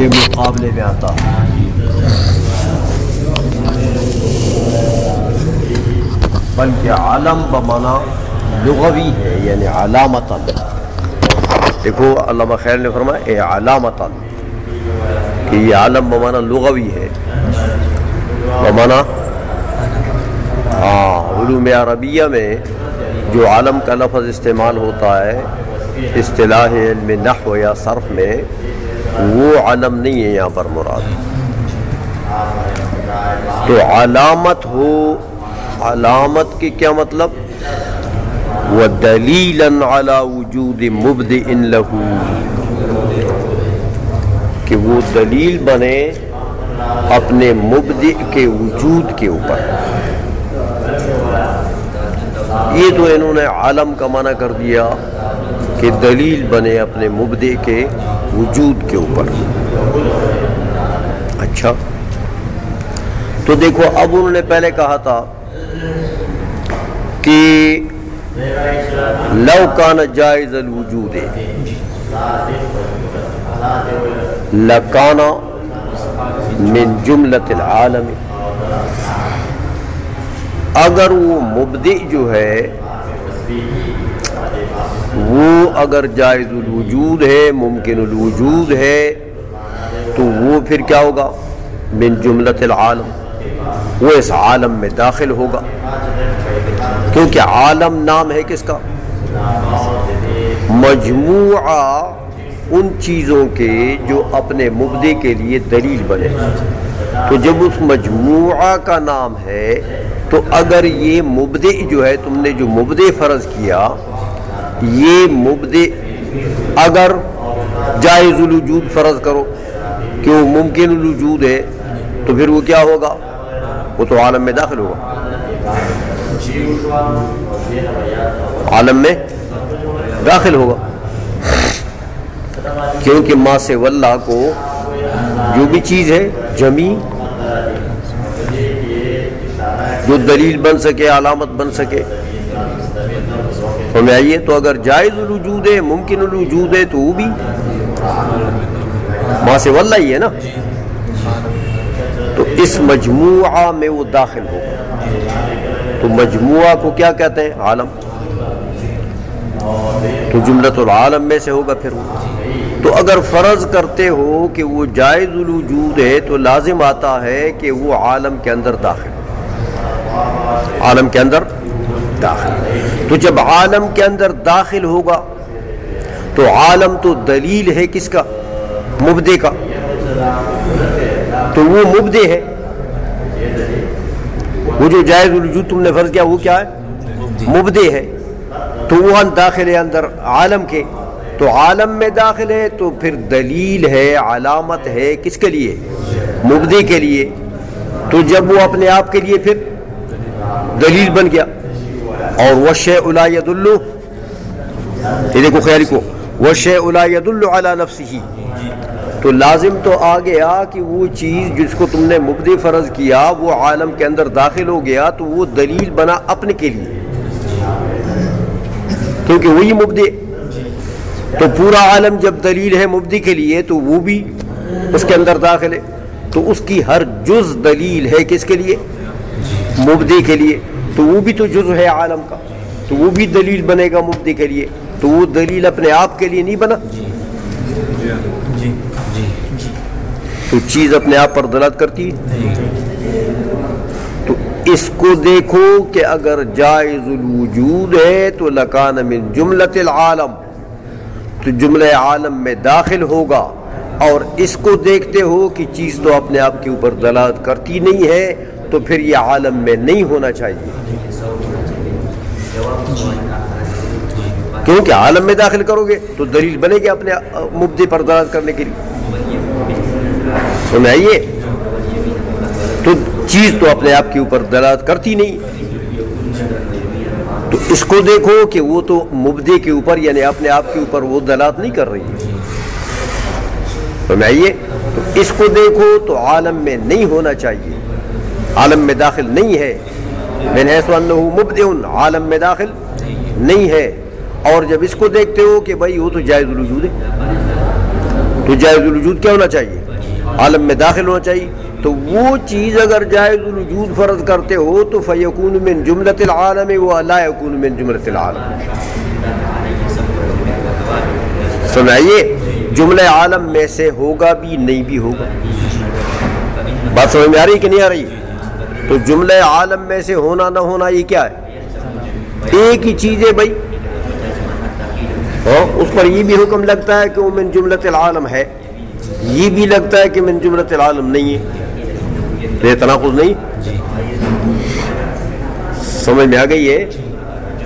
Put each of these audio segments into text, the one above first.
کے مقابلے میں آتا ہے۔ بلکہ عالم بمانا لغوی ہے، یعنی علامتاً۔ دیکھو علامہ خیر نے فرمایا اے علامتاً، کہ یہ عالم بمانا لغوی ہے، بمانا علوم عربیہ میں جو عالم کا لفظ استعمال ہوتا ہے اصطلاح علم نحو یا صرف میں، وہ علم نہیں ہے یہاں پر مراد۔ تو علامت ہو، علامت کے کیا مطلب؟ وَدَلِيلًا عَلَى وُجُودِ مُبْدِئٍ لَهُ، کہ وہ دلیل بنے اپنے مبدئ کے وجود کے اوپر۔ یہ تو انہوں نے عالم کا معنی کر دیا کہ دلیل بنے اپنے مبدئ کے وجود کے اوپر۔ اچھا، تو دیکھو اب انہوں نے پہلے کہا تھا کہ لو کان جائز الوجود لکان من جملۃ العالم، اگر وہ مبدئ جو ہے وہ اگر جائز الوجود ہے، ممکن الوجود ہے، تو وہ پھر کیا ہوگا؟ من جملۃ العالم، وہ اس عالم میں داخل ہوگا، کیونکہ عالم نام ہے کس کا؟ مجموعہ ان چیزوں کے جو اپنے مبدئ کے لیے دلیل بنے۔ تو جب اس مجموعہ کا نام ہے تو اگر یہ مبدئ جو ہے، تم نے جو مبدئ فرض کیا، یہ مبدئ اگر جائز الوجود فرض کرو کہ وہ ممکن الوجود ہے، تو پھر وہ کیا ہوگا؟ وہ تو عالم میں داخل ہوگا، عالم میں داخل ہوگا، کیونکہ ما سوی اللہ کو جو بھی چیز ہے جمی، جو دلیل بن سکے، علامت بن سکے، سمجھ آئیے؟ تو اگر جائز الوجود ہے، ممکن الوجود ہے، تو وہ بھی ما سوی اللہ ہی ہے نا، تو اس مجموعہ میں وہ داخل ہوگا۔ تو مجموعہ کو کیا کہتے ہیں؟ عالم۔ تو جملۃ العالم میں سے ہوگا پھر وہ۔ تو اگر فرض کرتے ہو کہ وہ جائز الوجود ہے تو لازم آتا ہے کہ وہ عالم کے اندر داخل، عالم کے اندر داخل۔ تو جب عالم کے اندر داخل ہوگا تو عالم تو دلیل ہے کس کا؟ مبدئ کا، تو وہ مبدئ ہے۔ وہ جو جائز الوجود تم نے فرض کیا وہ کیا ہے؟ مبدئ ہے۔ تو وہ داخل ہے اندر عالم کے، تو عالم میں داخل ہے تو پھر دلیل ہے، علامت ہے کس کے لیے؟ مبدئ کے لیے۔ تو جب وہ اپنے آپ کے لیے پھر دلیل بن گیا، اور وَالشَّيْءُ لَا يَدُلُّ، یہ دیکھو خیال کو، وَالشَّيْءُ لَا يَدُلُّ عَلَى نَفْسِهِ، تو لازم تو آ گیا کہ وہ چیز جس کو تم نے مبدئ فرض کیا وہ عالم کے اندر داخل ہو گیا، تو وہ دلیل بنا اپنے کے لیے، کیونکہ وہی مبدئ۔ تو پورا عالم جب دلیل ہے مبدئ کے لیے تو وہ بھی اس کے اندر داخل ہے، تو اس کی ہر جز دلیل ہے کس کے لیے؟ مبدئ کے لیے۔ تو وہ بھی تو جز ہے عالم کا، تو وہ بھی دلیل بنے گا مبدئ کے لیے، تو وہ دلیل اپنے آپ کے لیے نہیں بنا، تو چیز اپنے آپ پر دلالت کرتی ہے۔ تو اس کو دیکھو کہ اگر جائز الوجود ہے تو لکان من جملۃ العالم، تو جملہ عالم میں داخل ہوگا، اور اس کو دیکھتے ہو کہ چیز تو اپنے آپ کے اوپر دلالت کرتی نہیں ہے، تو پھر یہ عالم میں نہیں ہونا چاہیے، کیونکہ عالم میں داخل کرو گے تو دلیل بنے گی اپنے مبدئ پر دلالت کرنے کے لیے، سمجھ آئیے؟ تو چیز تو اپنے آپ کے اوپر دلالت کرتی نہیں، تو اس کو دیکھو کہ وہ تو مبدئ کے اوپر یعنی اپنے آپ کے اوپر وہ دلالت نہیں کر رہی ہے، سمجھ آئیے؟ تو اس کو دیکھو تو عالم میں نہیں ہونا چاہیے، عالم میں داخل نہیں ہے، من حیث انہ مبدئ، عالم میں داخل نہیں ہے۔ اور جب اس کو دیکھتے ہو کہ بھائی وہ تو جائز الوجود ہے، تو جائز الوجود کیا ہونا چاہیے؟ عالم میں داخل ہونا چاہیے. تو وہ چیز اگر جائز الوجود فرض کرتے ہو تو فیکون من جملۃ العالم ولا یکون من جملۃ العالم. سنائیے, جملہ عالم میں سے ہوگا بھی نہیں بھی ہوگا. بات سمجھ میں آ رہی کہ نہیں آ رہی؟ تو جملہ عالم میں سے ہونا نہ ہونا یہ کیا ہے؟ ایک ہی چیز ہے بھائی. اس پر یہ بھی حکم لگتا ہے کہ وہ من جملۃ العالم ہے, یہ بھی لگتا ہے کہ من جملۃ العالم نہیں ہے. یہ تناقض نہیں. سمجھ میں آ گئی ہے؟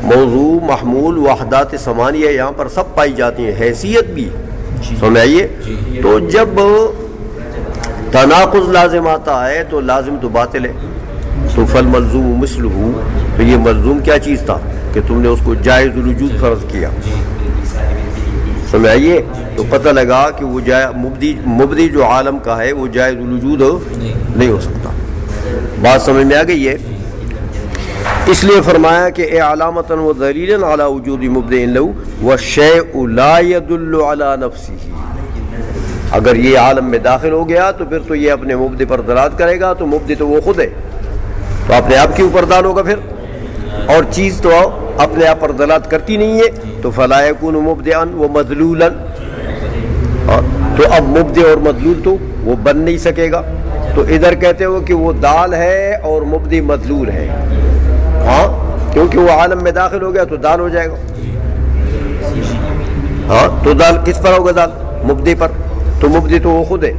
موضوع محمول وحدات ثمانیہ یہاں پر سب پائی جاتی ہیں, حیثیت بھی. سمجھ آئیے؟ تو جب تناقض لازم آتا ہے تو لازم تو باطل ہے. تو فالملزوم مثلہ, تو یہ ملزوم کیا چیز تھا کہ تم نے اس کو جائز الوجود فرض کیا. سمجھ آئیے؟ تو پتہ لگا کہ وہ مبدی جو عالم کا ہے وہ جائز الوجود نہیں ہو سکتا. بات سمجھ میں آ گئی ہے؟ اس لیے فرمایا کہ اے علامتاً و دلیلاً علی وجود مبدئ لہ والشیء لا يدل علی نفسہ. اگر یہ عالم میں داخل ہو گیا تو پھر تو یہ اپنے مبدئ پر دلالت کرے گا. تو مبدئ تو وہ خود ہے, تو اپنے آپ کے اوپر دال ہوگا پھر, اور چیز تو اپنے آپ پر دلالت کرتی نہیں ہے. تو فلا یکون مبدئا و مدلولا, تو اب مبدئ اور مدلول تو وہ بن نہیں سکے گا. تو ادھر کہتے ہو کہ وہ دال ہے اور مبدئ مدلول ہے. ہاں, کیونکہ وہ عالم میں داخل ہو گیا تو دال ہو جائے گا. ہاں, تو دال کس پر ہوگا؟ دال مبدئ پر. تو مبدئ تو وہ خود ہے.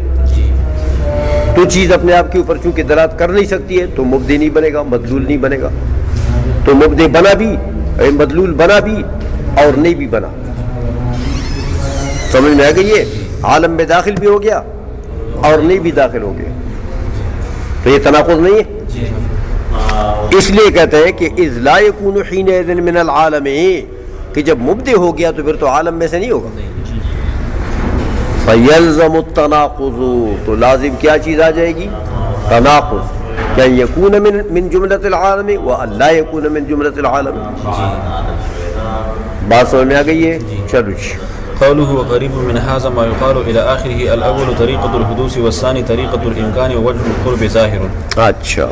تو چیز اپنے آپ کے اوپر چونکہ دلالت کر نہیں سکتی ہے تو مبدئ نہیں بنے گا, مدلول نہیں بنے گا. تو مبدئ بنا بھی, مدلول بنا بھی اور نہیں بھی بنا. سمجھ میں آ گئی ہے؟ عالم میں داخل بھی ہو گیا اور نہیں بھی داخل ہو گیا. تو یہ تناقض نہیں ہے. اس لیے کہتے ہیں کہ اذ لا یکون حینئذ من العالم, کہ جب مبدئ ہو گیا تو پھر تو عالم میں سے نہیں ہوگا. فیلزم التناقض, تو لازم کیا چیز آ جائے گی؟ تناقض. کیا یکون من جملۃ العالم و لا یکون من جملۃ العالم. بات سمجھ میں آ گئی ہے؟ چلو جی. قوله وقريب من هذا ما يقال الى اخره الاول طريقه الحدوث والثاني طريقه الامكان ووجه القرب ظاهر. اچھا,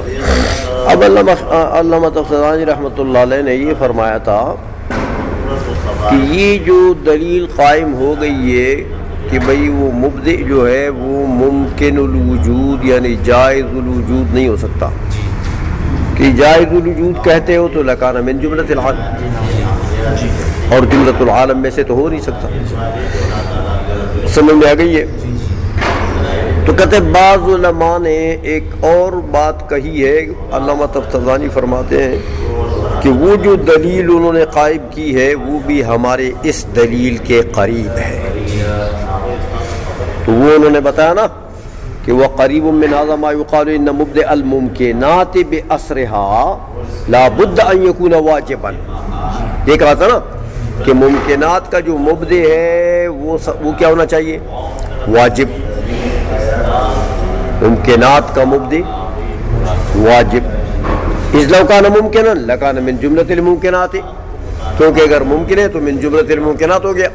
اب علامہ تفسیرانی رحمۃ اللہ علیہ نے یہ فرمایا تھا کہ یہ جو دلیل قائم ہو گئی ہے کہ بھئی وہ مبدئ جو ہے وہ ممکن الوجود یعنی جائز الوجود نہیں ہو سکتا. کہ جائز الوجود کہتے ہو تو لکان من جملۃ العالم, اور جملۃ العالم میں سے تو ہو نہیں سکتا. سمجھ میں آ گئی ہے؟ تو کہتے بعض علماء نے ایک اور بات کہی ہے. علامہ تفتزانی فرماتے ہیں کہ وہ جو دلیل انہوں نے قائم کی ہے وہ بھی ہمارے اس دلیل کے قریب ہے. تو وہ انہوں نے بتایا نا کہ وہ قریب من هذا ما يقال ان مبدئ الممکنات باسرها لا بد ان يكون واجبا. یہ کہا تھا نا کہ ممکنات کا جو مبدئ ہے وہ کیا ہونا چاہیے؟ واجب. ممکنات کا مبدئ واجب. اذ لو کان ممکنا لکان من جملۃ الممکنات, کیونکہ اگر ممکن ہے تو من جملۃ الممکنات ہو گیا.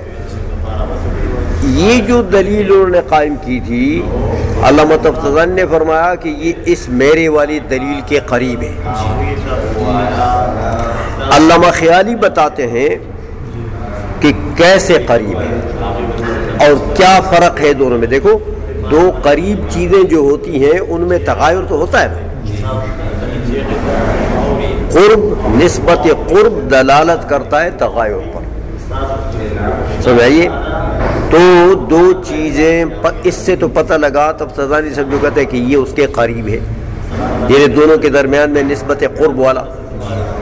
یہ جو دلیل انہوں نے قائم کی تھی علامہ تفتزانی نے فرمایا کہ یہ اس میرے والی دلیل کے قریب ہے. علامہ خیالی بتاتے ہیں کہ کیسے قریب ہے اور کیا فرق ہے دونوں میں. دیکھو, دو قریب چیزیں جو ہوتی ہیں ان میں تغایر تو ہوتا ہے. قرب, نسبت قرب دلالت کرتا ہے تغایر پر. سمجھائیے؟ تو دو چیزیں اس سے تو پتہ لگا. تب تفتزانی سب جو کہتے ہیں کہ یہ اس کے قریب ہے, یہ دونوں کے درمیان میں نسبت قرب والا.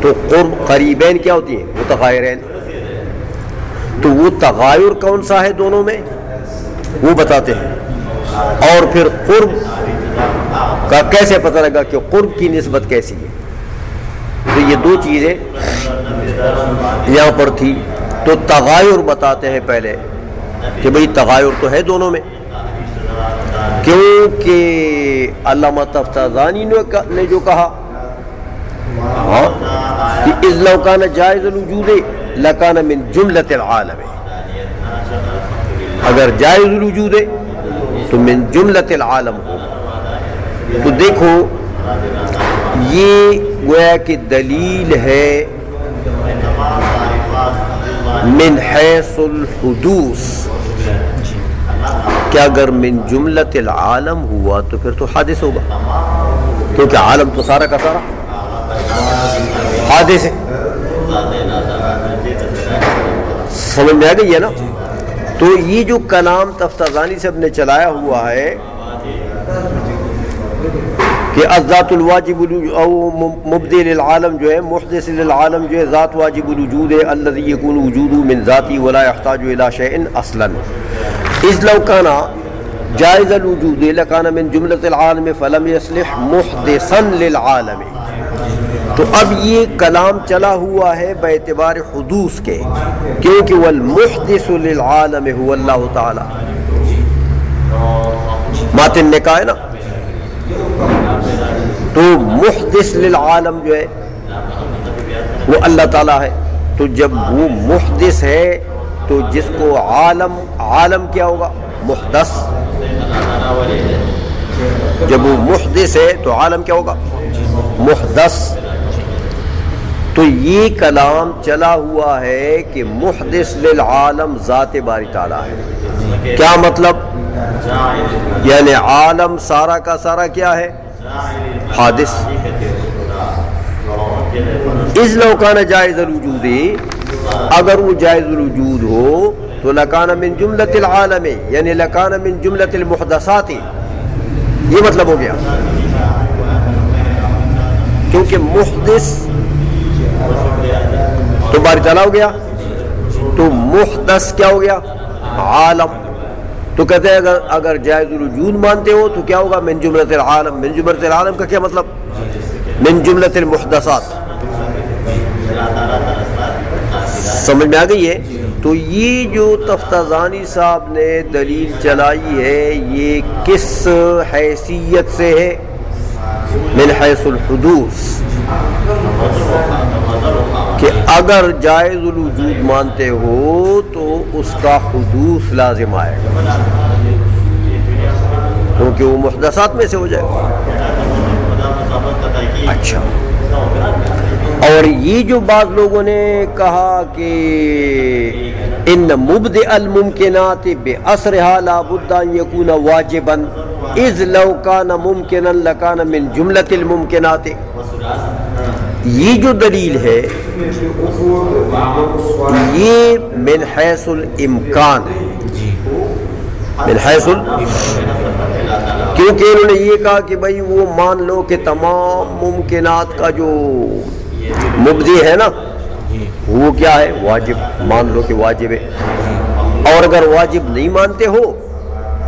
تو قرب قریبین کیا ہوتی ہیں؟ وہ تغائرین. تو وہ تغایر کون سا ہے دونوں میں وہ بتاتے ہیں. اور پھر قرب کا کیسے پتہ لگا کہ قرب کی نسبت کیسی ہے. تو یہ دو چیزیں یہاں پر تھی. تو تغایر بتاتے ہیں پہلے کہ بھئی تغایر تو ہے دونوں میں, کیونکہ علامہ تفتزانی نے جو کہا کہ اذ لو کان جائز الوجود لکان من جملۃ العالم, اگر جائز الوجود ہے تو من جملت العالم ہوگا. تو دیکھو یہ گویا کہ دلیل ہے من حیث الحدوث کہ اگر من جملت العالم ہوا تو پھر تو حادث ہوگا، کیونکہ عالم تو سارا کا سارا حادث ہے. سمجھ میں آ گئی ہے نا؟ تو یہ جو کلام تفتازانی صاحب نے چلایا ہوا ہے کہ الذات الواجب او مبدی للعالم جو ہے، محدث للعالم جو ہے، ذات واجب الوجود ہے الذي يكون وجوده من ذاتی ولا يحتاج الى شيء اصلا اذ لو كان جائز الوجود لكان من جملة العالم فلم يصلح محدثا للعالم. تو اب یہ کلام چلا ہوا ہے باعتبار حدوث کے، کیونکہ والمحدث للعالم هو اللہ تعالی. ماتن نے کہا ہے نا، تو محدث للعالم جو ہے وہ اللہ تعالیٰ ہے. تو جب وہ محدث ہے تو جس کو عالم کیا ہوگا؟ محدث. جب وہ محدث ہے تو عالم کیا ہوگا؟ محدث. تو یہ کلام چلا ہوا ہے کہ محدث للعالم ذات باری تعالیٰ ہے. کیا مطلب؟ یعنی عالم سارا کا سارا کیا ہے؟ حادث. اذ لو کان جائز الوجود، اگر وہ جائز الوجود ہو تو لکان من جملت العالم، یعنی لکان من جملت المحدثات. یہ مطلب ہو گیا، کیونکہ محدث تو باری تعالیٰ ہو گیا، تو محدث کیا ہو گیا؟ عالم. تو کہتے ہیں اگر جائز الوجود مانتے ہو تو کیا ہوگا؟ من جملت العالم. من جملت العالم کا کیا مطلب؟ من جملت المحدثات. سمجھ میں آ گئی ہے؟ تو یہ جو تفتازانی صاحب نے دلیل چلائی ہے یہ کس حیثیت سے ہے؟ من حیث الحدوث، کہ اگر جائز الوجود مانتے ہو تو اس کا حدوث لازم آئے گا، کیونکہ وہ محدثات میں سے ہو جائے گا. اچھا، اور یہ جو بعض لوگوں نے کہا کہ ان مبدع الممکنات بأسرها لا بد ان يكون واجبا اذ لو كان ممکنا لكان من جملة الممکنات، یہ جو دلیل ہے یہ من حیث الامکان ہے. من حیث کیونکہ انہوں نے یہ کہا کہ بھائی وہ مان لو کہ تمام ممکنات کا جو مبدی ہے نا وہ کیا ہے؟ واجب. مان لو کہ واجب ہے. اور اگر واجب نہیں مانتے ہو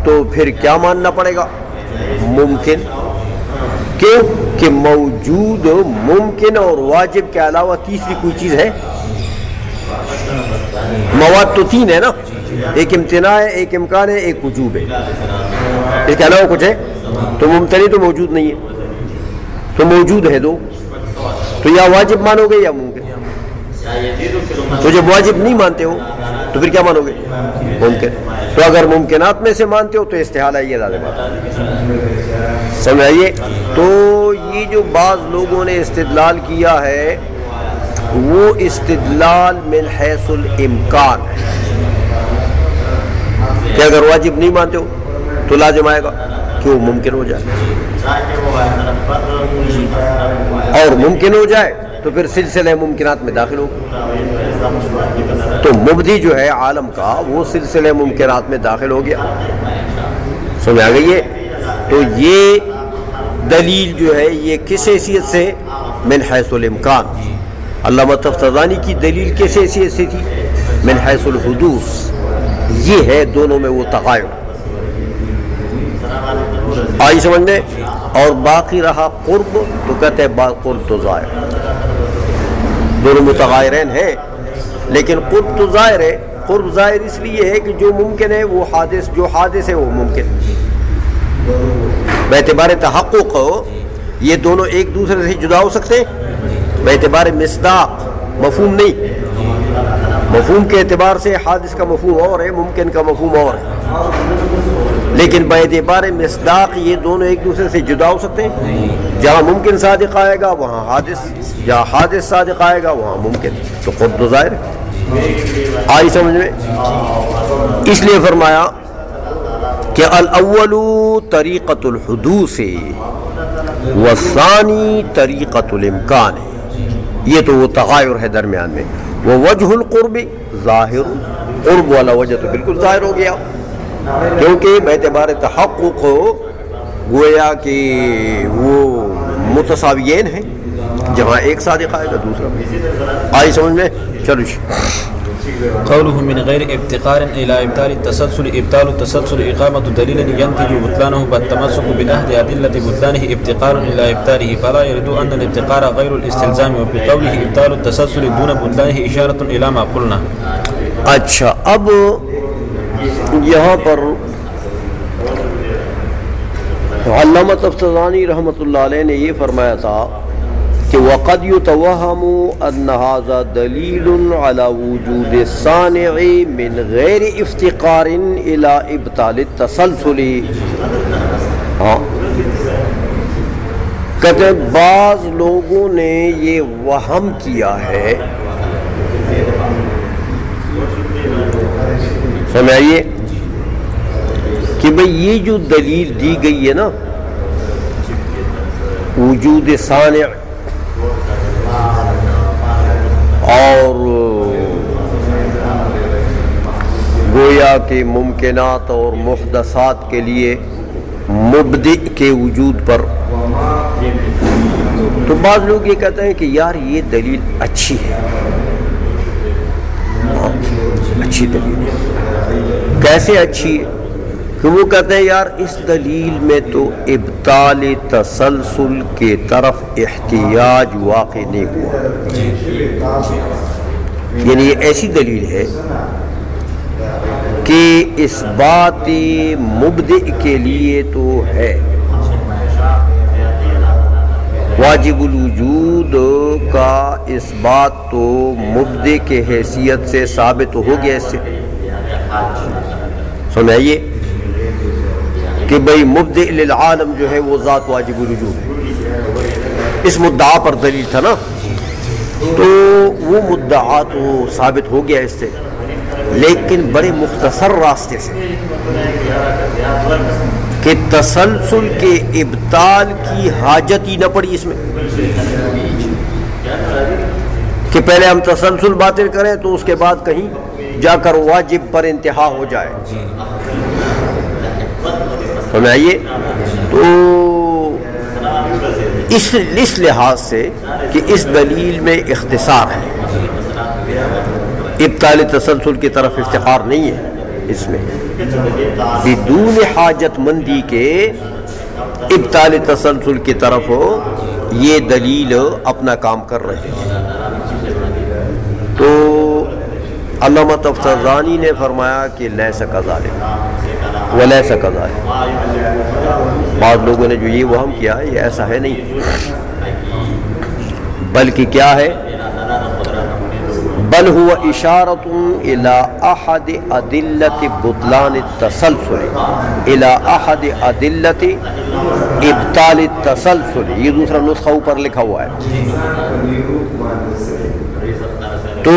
تو پھر کیا ماننا پڑے گا؟ ممکن. کیوں کہ موجود ممکن اور واجب کے علاوہ تیسری کوئی چیز ہے؟ مواد تو تین ہے نا، ایک امتناع ہے، ایک امکان ہے، ایک وجوب ہے. اس کے علاوہ کچھ ہے؟ تو ممتنع تو موجود نہیں ہے، تو موجود ہے دو. تو یا واجب مانو گے یا ممکن. تو جب واجب نہیں مانتے ہو تو پھر کیا مانو گے؟ ممکن. تو اگر ممکنات میں سے مانتے ہو تو استحالہ یہ لازم ہے. سمجھائیے؟ تو یہ جو بعض لوگوں نے استدلال کیا ہے وہ استدلال من حیث الامکان ہے کہ اگر واجب نہیں مانتے ہو تو لازم آئے گا کہ وہ ممکن ہو جائے، اور ممکن ہو جائے تو پھر سلسلہ ممکنات میں داخل ہوگا. تو مبدی جو ہے عالم کا وہ سلسلہ ممکنات میں داخل ہو گیا. سمجھ آ گئی ہے؟ تو یہ دلیل جو ہے یہ کس حیثیت سے؟ من حیث الامکان. علامہ تفتازانی کی دلیل کس حیثیت سے تھی؟ من حیث الحدوث. یہ ہے دونوں میں وہ تغایر. آئی سمجھنے؟ اور باقی رہا قرب تو کہتے ہیں قرب تو ظاہر، دونوں متغائرین ہیں، لیکن قرب تو ظاہر ہے. قرب ظاہر اس لیے ہے کہ جو ممکن ہے وہ حادث، جو حادث ہے وہ ممکن. باعتبار تحقق یہ دونوں ایک دوسرے سے جدا ہو سکتے ہیں، باعتبار مصداق مفہوم نہیں. مفہوم کے اعتبار سے حادث کا مفہوم اور ہے، ممکن کا مفہوم اور ہے. لیکن باعتبار مصداق یہ دونوں ایک دوسرے سے جدا ہو سکتے ہیں. جہاں ممکن صادق آئے گا وہاں حادث، جہاں حادث صادق آئے گا وہاں ممکن. تو خود تو ظاہر آئی سمجھ میں. اس لیے فرمایا کہ الاول طریقۃ الحدوث والثانی طریقۃ الامکان. یہ تو وہ تغایر ہے درمیان میں. وہ وجہ القرب ظاہر، قرب والا وجہ تو بالکل ظاہر ہو گیا، کیونکہ باعتبار تحقق گویا کہ وہ متساویین ہیں، جہاں ایک صادق آئے گا دوسرا. آئی سمجھ میں. چلو قوله من غير افتقار إلى إبطال التسلسل. إبطال التسلسل إقامة دليل ينتج بطلانه بالتمسك بأحد أدلة بطلانه افتقار إلى إبطاله، فلا يرد أن الابتقار غير الاستلزام. وبقوله إبطال التسلسل دون بطلانه إشارة إلى ما قلنا. اچھا، اب یہاں پر علامہ تفتزانی رحمۃ اللہ علیہ نے یہ فرمایا تھا کہ وقد يتوهم ان هذا دلیل على وجود الصانع من غیر افتقار الى ابطال التسلسل. ہاں کہتے ہیں بعض لوگوں نے یہ وہم کیا ہے، سمجھائیے کہ بھئی یہ جو دلیل دی گئی ہے نا وجود صانع اور گویا کے ممکنات اور محدثات کے لیے مبدع کے وجود پر، تو بعض لوگ یہ کہتے ہیں کہ یار یہ دلیل اچھی ہے، اچھی دلیل ہے. کیسے اچھی ہے؟ کہ وہ کہتے ہیں یار اس دلیل میں تو ابطال تسلسل کے طرف احتیاج واقع نہیں ہوا. یعنی یہ ایسی دلیل ہے کہ اس بات مبدع کے لیے تو ہے، واجب الوجود کا اس بات تو مبدع کے حیثیت سے ثابت ہو گیا. اس سے سمجھائیے کہ بھئی مبدع للعالم جو ہے وہ ذات واجب الوجود ہے. اس مدعا پر دلیل تھا نا، تو وہ مدعا تو ثابت ہو گیا اس سے، لیکن بڑے مختصر راستے سے، کہ تسلسل کے ابطال کی حاجت ہی نہ پڑی اس میں، کہ پہلے ہم تسلسل باطل کریں تو اس کے بعد کہیں جا کر واجب پر انتہا ہو جائے. سمجھائیے. تو اس لحاظ سے کہ اس دلیل میں اختصار ہے، ابطال تسلسل کی طرف افتقار نہیں ہے، اس میں بدون حاجت مندی کے ابطال تسلسل کی طرف یہ دلیل اپنا کام کر رہے ہیں. تو علامہ تفتزانی نے فرمایا کہ لیس کذالک ولیس کذالک. بعض لوگوں نے جو یہ وہم کیا ہے یہ ایسا ہے نہیں، بلکہ کیا ہے، بل هو اشارۃ الی احد ادلۃ بطلان التسلسل الی احد ادلۃ ابطال التسلسل. یہ دوسرا نسخہ اوپر لکھا ہوا ہے. تو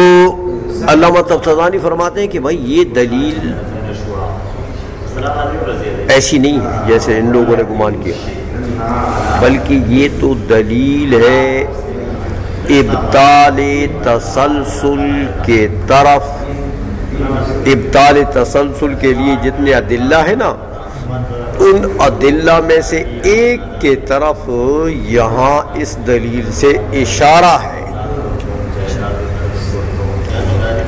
علامہ تفتزانی فرماتے ہیں کہ بھائی یہ دلیل ایسی نہیں ہے جیسے ان لوگوں نے گمان کیا، بلکہ یہ تو دلیل ہے ابطال تسلسل کے طرف. ابطال تسلسل کے لیے جتنے ادلہ ہیں نا، ان ادلہ میں سے ایک کے طرف یہاں اس دلیل سے اشارہ ہے.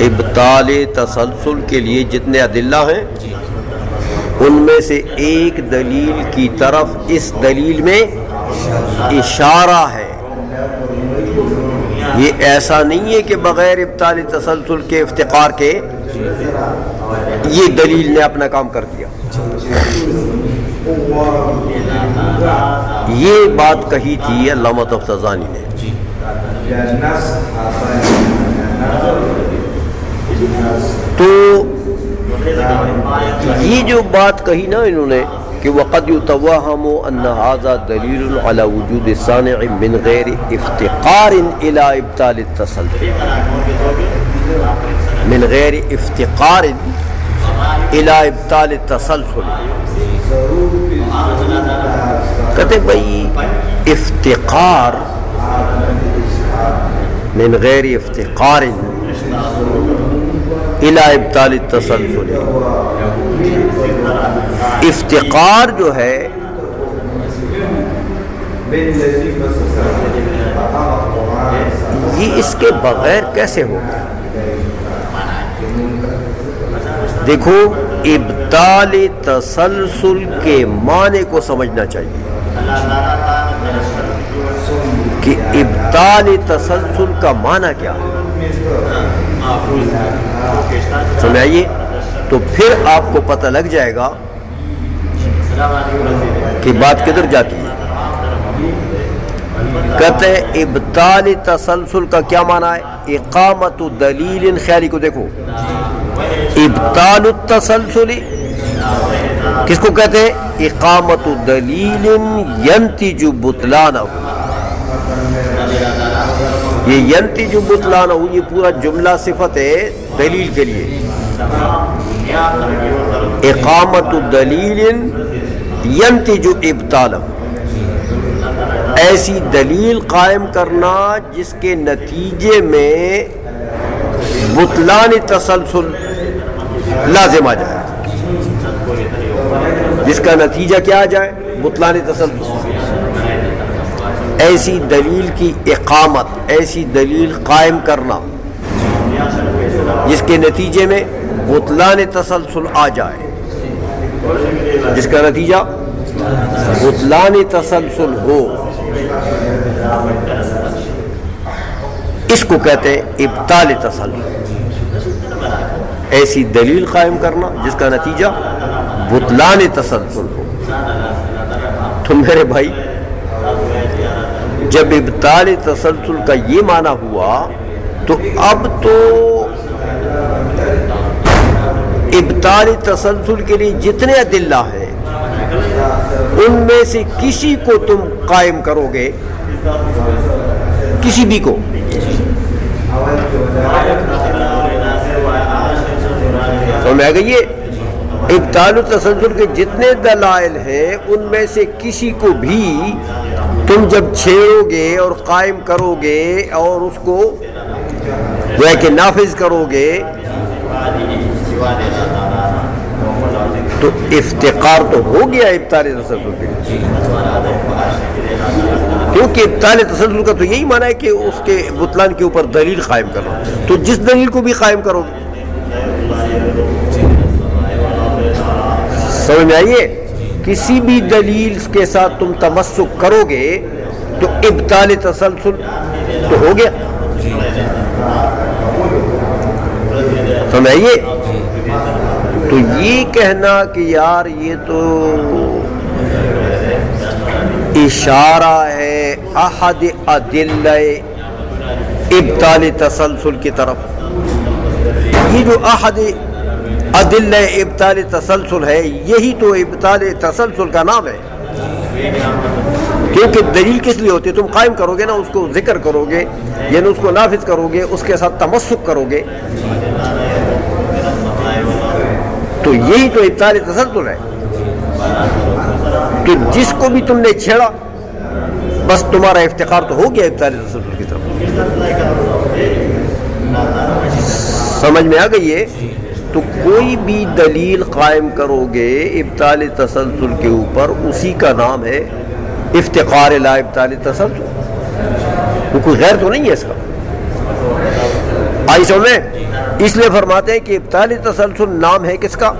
ابطال تسلسل کے لیے جتنے ادلہ ہیں ان میں سے ایک دلیل کی طرف اس دلیل میں اشارہ ہے. یہ ایسا نہیں ہے کہ بغیر ابطال تسلسل کے افتقار کے یہ دلیل نے اپنا کام کر دیا. یہ بات کہی تھی علامہ تفتزانی نے. تو یہ جو بات کہی نا انہوں نے کہ وقد يتوهم ان هذا دلیل على وجود الصانع من غیر افتقار الى ابطال التسلسل، من غیر افتقار الى ابطال التسلسل، کہتے بھائی افتقار من غیر افتقار الى ابطال التسلسل، افتقار جو ہے یہ اس کے بغیر کیسے ہوگا؟ دیکھو ابطال تسلسل کے معنی کو سمجھنا چاہیے کہ ابطال تسلسل کا معنی کیا ہے، سمجھائیے، تو پھر آپ کو پتہ لگ جائے گا کہ بات کدھر جاتی ہے۔ کہتے ہیں ابطال تسلسل کا کیا معنی ہے؟ اقامت دلیل، خیالی کو دیکھو، ابطال التسلسل کس کو کہتے ہیں؟ اقامت دلیل ینتج بطلانہ، یہ ینتج بطلانہ، یہ پورا جملہ صفت ہے دلیل کے لیے، اقامت دلیل ینتج ابطالہ، ایسی دلیل قائم کرنا جس کے نتیجے میں بطلان تسلسل لازم آ جائے، جس کا نتیجہ کیا آ جائے؟ بطلان تسلسل۔ ایسی دلیل کی اقامت، ایسی دلیل قائم کرنا جس کے نتیجے میں بطلان تسلسل آ جائے، جس کا نتیجہ بطلان تسلسل ہو، اس کو کہتے ہیں ابطال تسلسل۔ ایسی دلیل قائم کرنا جس کا نتیجہ بطلان تسلسل ہو۔ تو میرے بھائی جب ابطال تسلسل کا یہ معنی ہوا تو اب تو ابطال تسلسل کے لیے جتنے ادلہ ہیں ان میں سے کسی کو تم قائم کرو گے، کسی بھی کو، سمجھ آ گئی؟ یہ ابطال التسلسل کے جتنے دلائل ہیں ان میں سے کسی کو بھی تم جب چھیڑو گے اور قائم کرو گے اور اس کو جو ہے کہ نافذ کرو گے تو افتقار تو ہو گیا ابطال تسلسل کے لیے، کیونکہ ابطال تسلسل کا تو یہی معنی ہے کہ اس کے بطلان کے اوپر دلیل قائم کرنا، تو جس دلیل کو بھی قائم کرو گے، سمجھ میں آئیے، کسی بھی دلیل کے ساتھ تم تمسک کرو گے تو ابطال تسلسل تو ہو گیا، سمجھ آئیے۔ تو یہ کہنا کہ یار یہ تو اشارہ ہے احد ادلہ ابطال تسلسل کی طرف، یہ جو احد ادلہ ابطال تسلسل ہے یہی تو ابطال تسلسل کا نام ہے، کیونکہ دلیل کس لیے ہوتی ہے؟ تم قائم کرو گے نا، اس کو ذکر کرو گے، یعنی اس کو نافذ کرو گے، اس کے ساتھ تمسک کرو گے، تو یہی تو ابطال تسلسل ہے۔ تو جس کو بھی تم نے چھیڑا بس تمہارا افتقار تو ہو گیا ابطال تسلسل کی طرف، سمجھ میں آ گئی ہے؟ تو کوئی بھی دلیل قائم کرو گے ابطال تسلسل کے اوپر، اسی کا نام ہے افتقار الی ابطال تسلسل، وہ کوئی غیر تو نہیں ہے اس کا۔ آئی سمجھ میں؟ اس لیے فرماتے ہیں کہ ابطال تسلسل نام ہے کس کا؟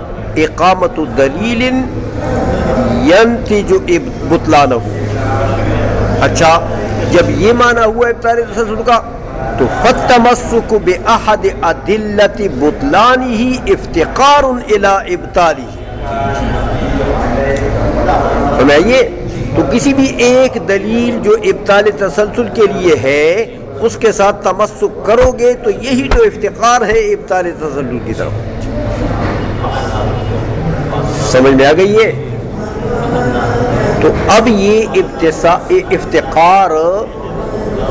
اقامت دلیل ینتج بطلانہ۔ اچھا جب یہ معنی ہوا ابطال تسلسل کا تو فالتمسک بأحد ادلۃ بطلانہ افتقار الی ابطالہ، سمجھائیے؟ تو کسی بھی ایک دلیل جو ابطال تسلسل کے لیے ہے اس کے ساتھ تمسک کرو گے تو یہی تو افتقار ہے ابطال تسلسل کی طرف۔ سمجھ میں آ گئی ہے؟ تو اب یہ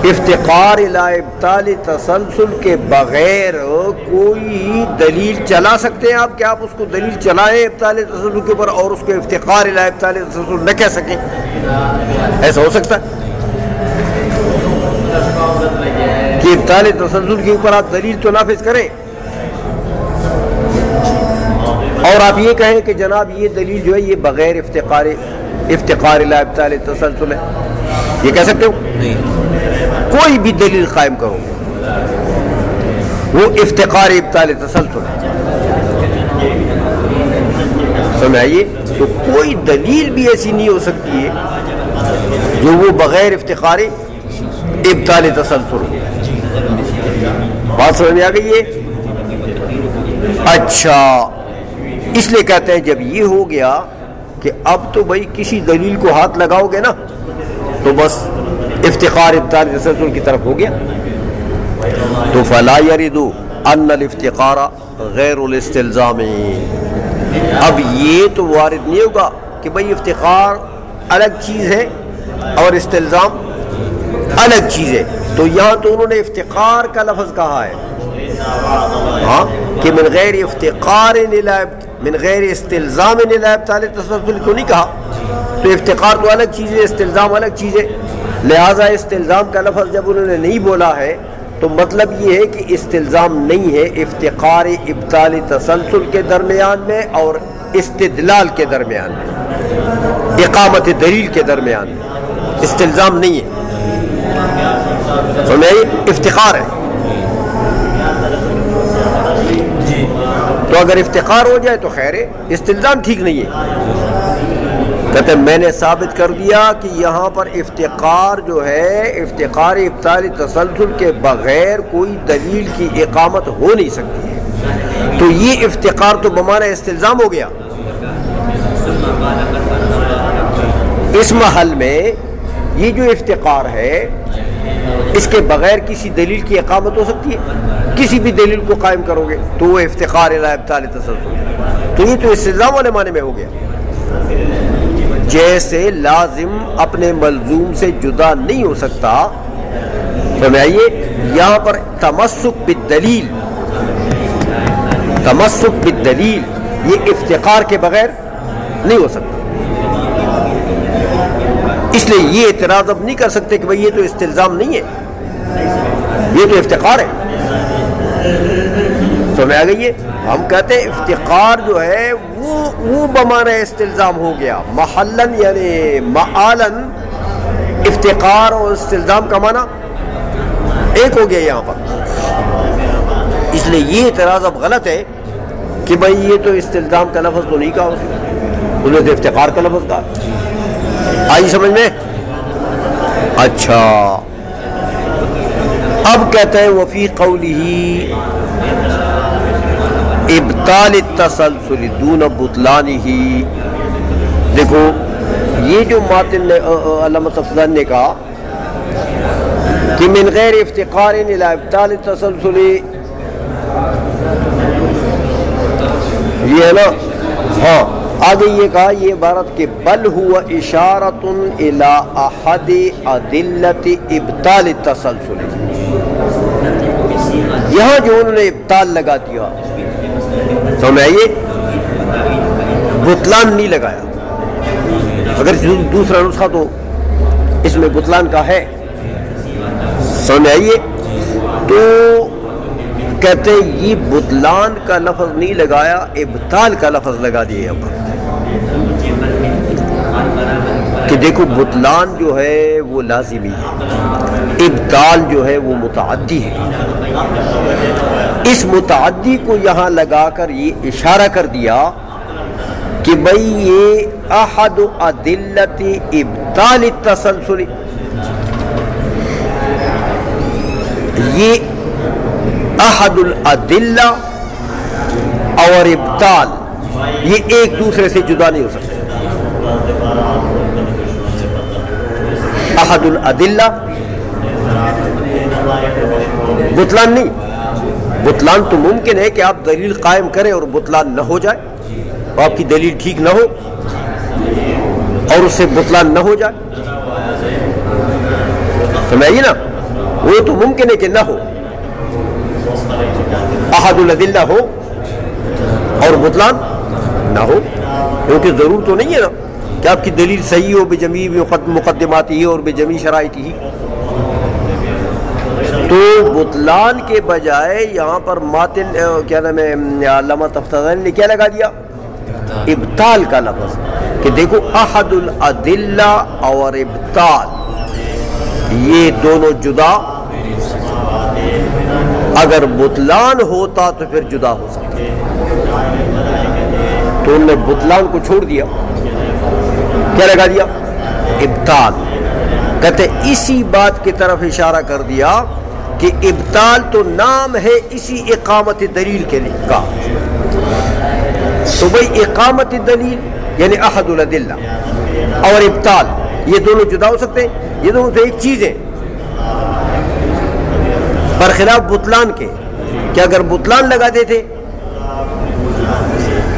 افتقار الی ابطال تسلسل کے بغیر کوئی دلیل چلا سکتے ہیں آپ کہ آپ اس کو دلیل چلائیں ابطال تسلسل کے اوپر اور اس کو افتقار الی ابطال تسلسل نہ کہہ سکیں؟ ایسا ہو سکتا ہے کہ ابطال تسلسل کے اوپر آپ دلیل تو نافذ کریں اور آپ یہ کہیں کہ جناب یہ دلیل جو ہے یہ بغیر افتقار الی ابطال تسلسل ہے؟ یہ کہہ سکتے ہو؟ کوئی بھی دلیل قائم کرو وہ افتقار ابطال تسلسل ہے. سمجھ آئیے؟ تو کوئی دلیل بھی ایسی نہیں ہو سکتی ہے جو وہ بغیر افتقار ابطال تسلسل ہو. بات سمجھ میں آ گئی ہے؟ اچھا، اس لیے کہتے ہیں جب یہ ہو گیا کہ اب تو بھائی کسی دلیل کو ہاتھ لگاؤ گے نا تو بس افتقار ابطال تسلسل کی طرف ہو گیا. تو فلا يرد ان الافتقار غیر الاستلزام، اب یہ تو وارد نہیں ہوگا کہ بھائی افتقار الگ چیز ہے اور استلزام الگ چیز ہے. تو یہاں تو انہوں نے افتقار کا لفظ کہا ہے ہاں کہ من غیر افتقار من غیر استلزام الی ابطال تسلسل کو نہیں کہا. تو افتقار تو الگ چیز ہے، استلزام الگ چیز ہے. لہذا استلزام کا لفظ جب انہوں نے نہیں بولا ہے تو مطلب یہ ہے کہ استلزام نہیں ہے افتقار ابطال تسلسل کے درمیان میں اور استدلال کے درمیان میں، اقامت دلیل کے درمیان میں استلزام نہیں ہے. سمجھے؟ افتقار ہے. تو اگر افتقار ہو جائے تو خیر ہے، استلزام ٹھیک نہیں ہے. کہتے ہیں میں نے ثابت کر دیا کہ یہاں پر افتقار جو ہے افتقار ابطال تسلسل کے بغیر کوئی دلیل کی اقامت ہو نہیں سکتی ہے. تو یہ افتقار تو بمعنی استلزام ہو گیا. اس محل میں یہ جو افتقار ہے اس کے بغیر کسی دلیل کی اقامت ہو سکتی ہے؟ کسی بھی دلیل کو قائم کرو گے تو وہ افتقار الی ابطال تسلسل. تو یہ تو استلزام والے معنی میں ہو گیا. جیسے لازم اپنے ملزوم سے جدا نہیں ہو سکتا، سمجھائیے یہاں پر تمسک بالدلیل یہ افتقار کے بغیر نہیں ہو سکتا. اس لیے یہ اعتراض اب نہیں کر سکتے کہ بھئی یہ تو استلزام نہیں ہے، یہ تو افتقار ہے. سمجھ آ گئی ہے؟ ہم کہتے ہیں افتقار جو ہے وہ بمعنی استلزام ہو گیا. محلن یعنی معالن افتقار اور استلزام کا معنی ایک ہو گیا یہاں پر. اس لیے یہ اعتراض اب غلط ہے کہ بھئی یہ تو استلزام کا لفظ تو نہیں کہا انہوں نے تو افتقار کا لفظ کہا. آئی سمجھ میں؟ اچھا، اب کہتے ہیں وفی قولہ ابطال التسلسل دون بطلانہ. دیکھو یہ جو ماتن علامہ صفدانی نے کہا کہ من غیر افتقار الی ابطال التسلسل، یہ ہے نا. ہاں آگے یہ کہا یہ عبارت کہ بل ہوا اشارۃ الی احد ادلۃ ابطال التسلسل. یہاں جو انہوں نے ابطال لگا دیا، سمجھ آئیے، بطلان نہیں لگایا. اگر دوسرا نسخہ تو اس میں بطلان کا ہے، سمجھ آئیے. تو کہتے ہیں یہ بطلان کا لفظ نہیں لگایا، ابطال کا لفظ لگا دیا یہاں پر. کہ دیکھو بطلان جو ہے وہ لازمی ہے، ابطال جو ہے وہ متعدی ہے. اس متعدی کو یہاں لگا کر یہ اشارہ کر دیا کہ بھئی یہ احد ادلۃ ابطال التسلسل، یہ احد الادلہ اور ابطال یہ ایک دوسرے سے جدا نہیں ہو سکتے. احد الادلہ بطلان نہیں. بطلان تو ممکن ہے کہ آپ دلیل قائم کریں اور بطلان نہ ہو جائے، آپ کی دلیل ٹھیک نہ ہو اور اس سے بطلان نہ ہو جائے. سمجھائیے نا, وہ تو ممکن ہے کہ نہ ہو, احد الادلہ ہو اور بطلان نہ ہو, کیونکہ ضرور تو نہیں ہے نا کہ آپ کی دلیل صحیح ہو بجمیع مقدماتی اور بجمیع شرائط ہی. تو بطلان کے بجائے یہاں پر ماتن کیا نام ہے علامہ تفتازانی نے کیا لگا دیا, ابطال کا لفظ, کہ دیکھو احد الادلہ اور ابطال یہ دونوں جدا, اگر بطلان ہوتا تو پھر جدا ہو سکتا, تو انہوں نے بطلان کو چھوڑ دیا, کیا لگا دیا, ابطال. کہتے اسی بات کی طرف اشارہ کر دیا کہ ابطال تو نام ہے اسی اقامت دلیل کے لیے کا. تو بھئی اقامت دلیل یعنی احد الادلہ اور ابطال یہ دونوں جدا ہو سکتے ہیں, یہ دونوں تو ایک چیز ہے, برخلاف بطلان کے کہ اگر بطلان لگا دیتے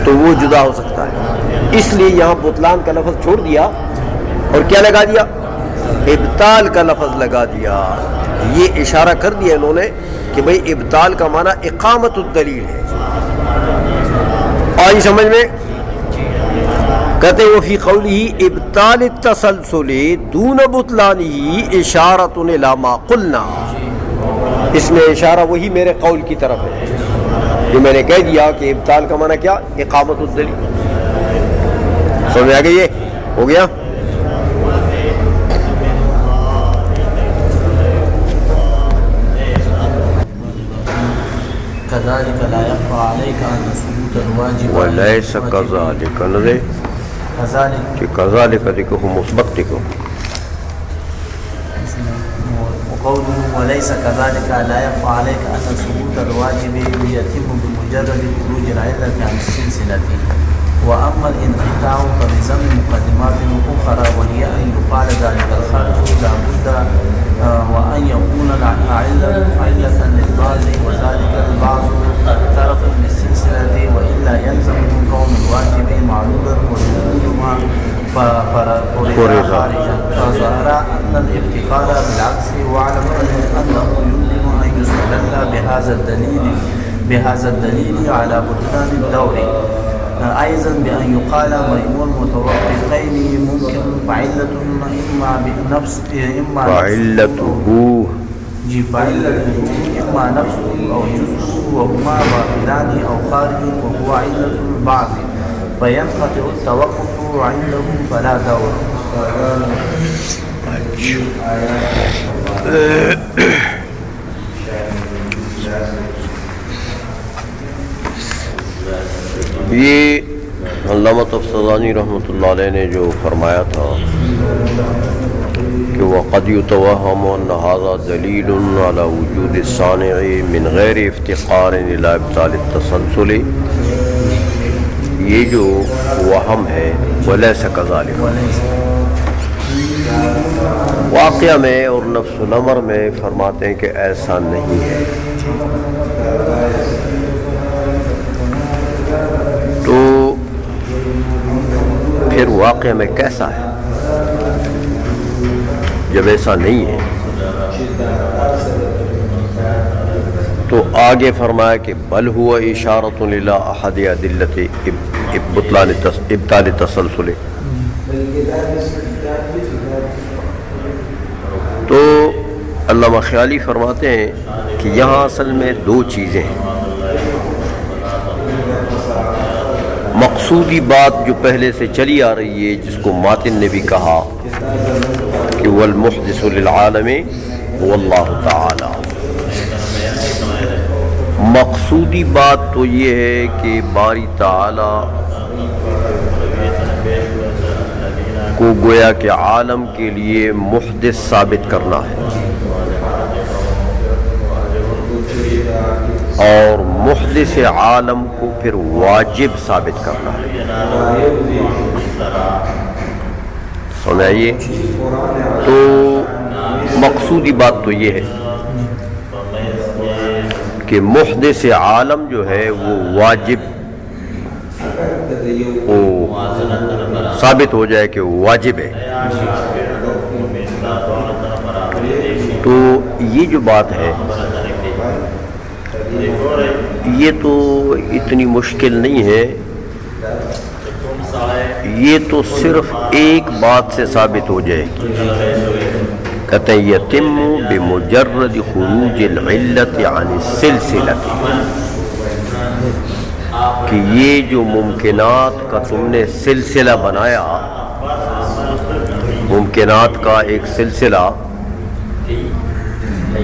تو وہ جدا ہو سکتا ہے. اس لیے یہاں بطلان کا لفظ چھوڑ دیا اور کیا لگا دیا, ابطال کا لفظ لگا دیا. یہ اشارہ کر دیا انہوں نے کہ بھئی ابطال کا معنی اقامت الدلیل ہے. آئی سمجھ میں؟ کہتے وہ فی قوله ابطال التسلسل دون بطلانہ اشارۃ الی ما قلنا, اس میں اشارہ وہی میرے قول کی طرف ہے جو میں نے کہہ دیا کہ ابطال کا معنی کیا, اقامت الدلیل. سمجھ آ گئی, یہ ہو گیا. كذلك لا يخفى عليك أن ثبوت الواجب وليس كذلك نظر کہ كذلك دیکھو مثبت دیکھو, وقوله وليس كذلك لا يخفى عليك أن ثبوت الواجب يتم بمجرد خروج العلة عن السلسلة, وأما الانقطاع فبضم مقدمات أخرى وهي أن يقال ذلك الخرج لا بد وأن يكون علة للبعض وذلك البعض طرف للسلسلة, وإلا يلزم من كون الواجب معلولا وجود ما فرض خارجا. فظهر أن الافتقار بالعكس, واعلم أنه يمكن أن يستدل بهذا الدليل على بطلان الدور أيضا بأن يقال مجموع المتوافقين ممكن فعلة إما بنفس فعلته إما نفسه أو جزءه وهما باطلان أو خارج وهو علة البعض, فينقطع التوقف عنده فلا دور. یہ علامہ تفتازانی رحمۃ اللہ علیہ نے جو فرمایا تھا کہ وَقَدْ يُتَوَهَّمُ أَنَّ هَذَا دَلِيلٌ عَلَى وُجُودِ الصَّانِعِ مِنْ غَيْرِ افْتِقَارٍ إِلَى إبْطَالِ التَّسَلْسُلِ, یہ جو وہم ہے وَلَيْسَ كَذَلِكَ, واقعہ میں اور نفس الامر میں فرماتے ہیں کہ ایسا نہیں ہے. تو پھر واقعہ میں کیسا ہے جب ایسا نہیں ہے؟ تو آگے فرمایا کہ بل ہوا اشارۃ الی احد ادلۃ ابطال تسلسل. تو علامہ خیالی فرماتے ہیں کہ یہاں اصل میں دو چیزیں ہیں. مقصودی بات جو پہلے سے چلی آ رہی ہے, جس کو ماتن نے بھی کہا کہ والمحدث للعالم هو اللہ تعالی. مقصودی بات تو یہ ہے کہ باری تعالی کو گویا کہ عالم کے لیے محدث ثابت کرنا ہے, اور محدث عالم کو پھر واجب ثابت کرنا ہے. سمجھائیے, تو مقصودی بات تو یہ ہے کہ محدث عالم جو ہے وہ واجب وہ ثابت ہو جائے کہ وہ واجب ہے. تو یہ جو بات ہے یہ تو اتنی مشکل نہیں ہے، یہ تو صرف ایک بات سے ثابت ہو جائے گی. کہتے ہیں یتم بمجرد خروج العلت عن السلسلۃ، کہ یہ جو ممکنات کا تم نے سلسلہ بنایا، ممکنات کا ایک سلسلہ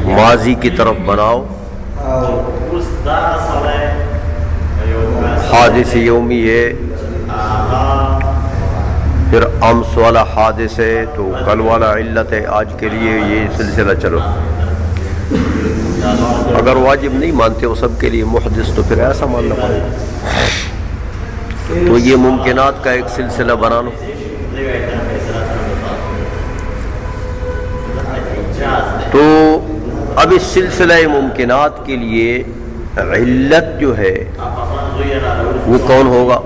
ماضی کی طرف بناؤ، حادث یومی ہے، پھر امس والا حادث ہے تو کل والا علت ہے، آج کے لیے یہ سلسلہ چلو. اگر واجب نہیں مانتے ہو سب کے لیے محدث تو پھر ایسا ماننا پڑے گا. تو یہ ممکنات کا ایک سلسلہ بنا لو. تو اب اس سلسلہ ممکنات کے لیے علت جو ہے وہ کون ہوگا؟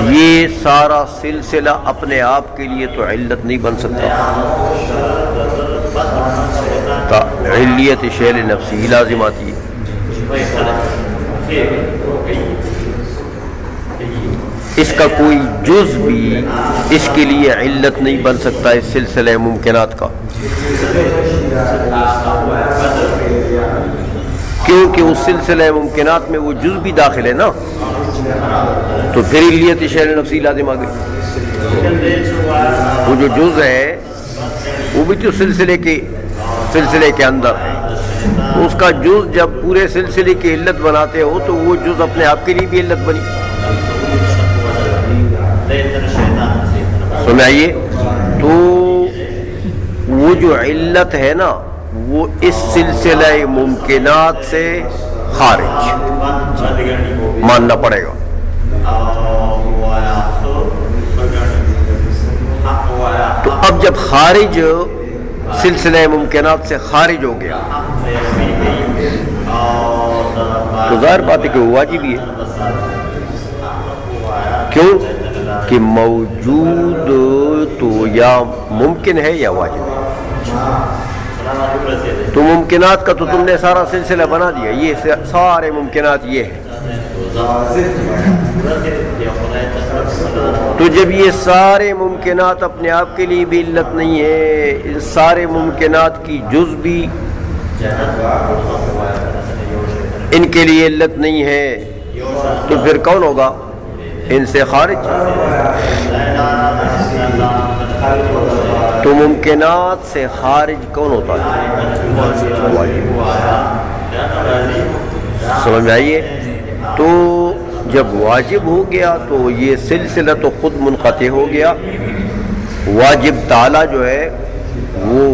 یہ سارا سلسلہ اپنے آپ کے لیے تو علت نہیں بن سکتا، علیت شیل نفسی لازم آتی ہے. اس کا کوئی جز بھی اس کے لیے علت نہیں بن سکتا اس سلسلہ ممکنات کا، کیونکہ اس سلسلہ ممکنات میں وہ جز بھی داخل ہے نا، تو پھر علیت شیل نفسی لازم آ گئی. وہ جو جز ہے وہ بھی تو سلسلے کے اندر ہے، اس کا جز جب پورے سلسلے کی علت بناتے ہو تو وہ جز اپنے آپ کے لیے بھی علت بنی. سنائیے، تو وہ جو علت ہے نا وہ اس سلسلہ ممکنات سے خارج ماننا پڑے گا. تو اب جب خارج سلسلہ ممکنات سے خارج ہو گیا تو ظاہر بات ہے کہ وہ واجب ہی ہے. کیوں کہ موجود تو یا ممکن ہے یا واجب ہے. تو ممکنات کا تو تم نے سارا سلسلہ بنا دیا، یہ سارے ممکنات یہ ہیں. تو جب یہ سارے ممکنات اپنے آپ کے لیے بھی علت نہیں ہے، ان سارے ممکنات کی جز بھی ان کے لیے علت نہیں ہے، تو پھر کون ہوگا ان سے خارج؟ تو ممکنات سے خارج کون ہوتا ہے؟ سمجھ میں آئیے؟ تو جب واجب ہو گیا تو یہ سلسلہ تو خود منقطع ہو گیا. واجب تعالی جو ہے وہ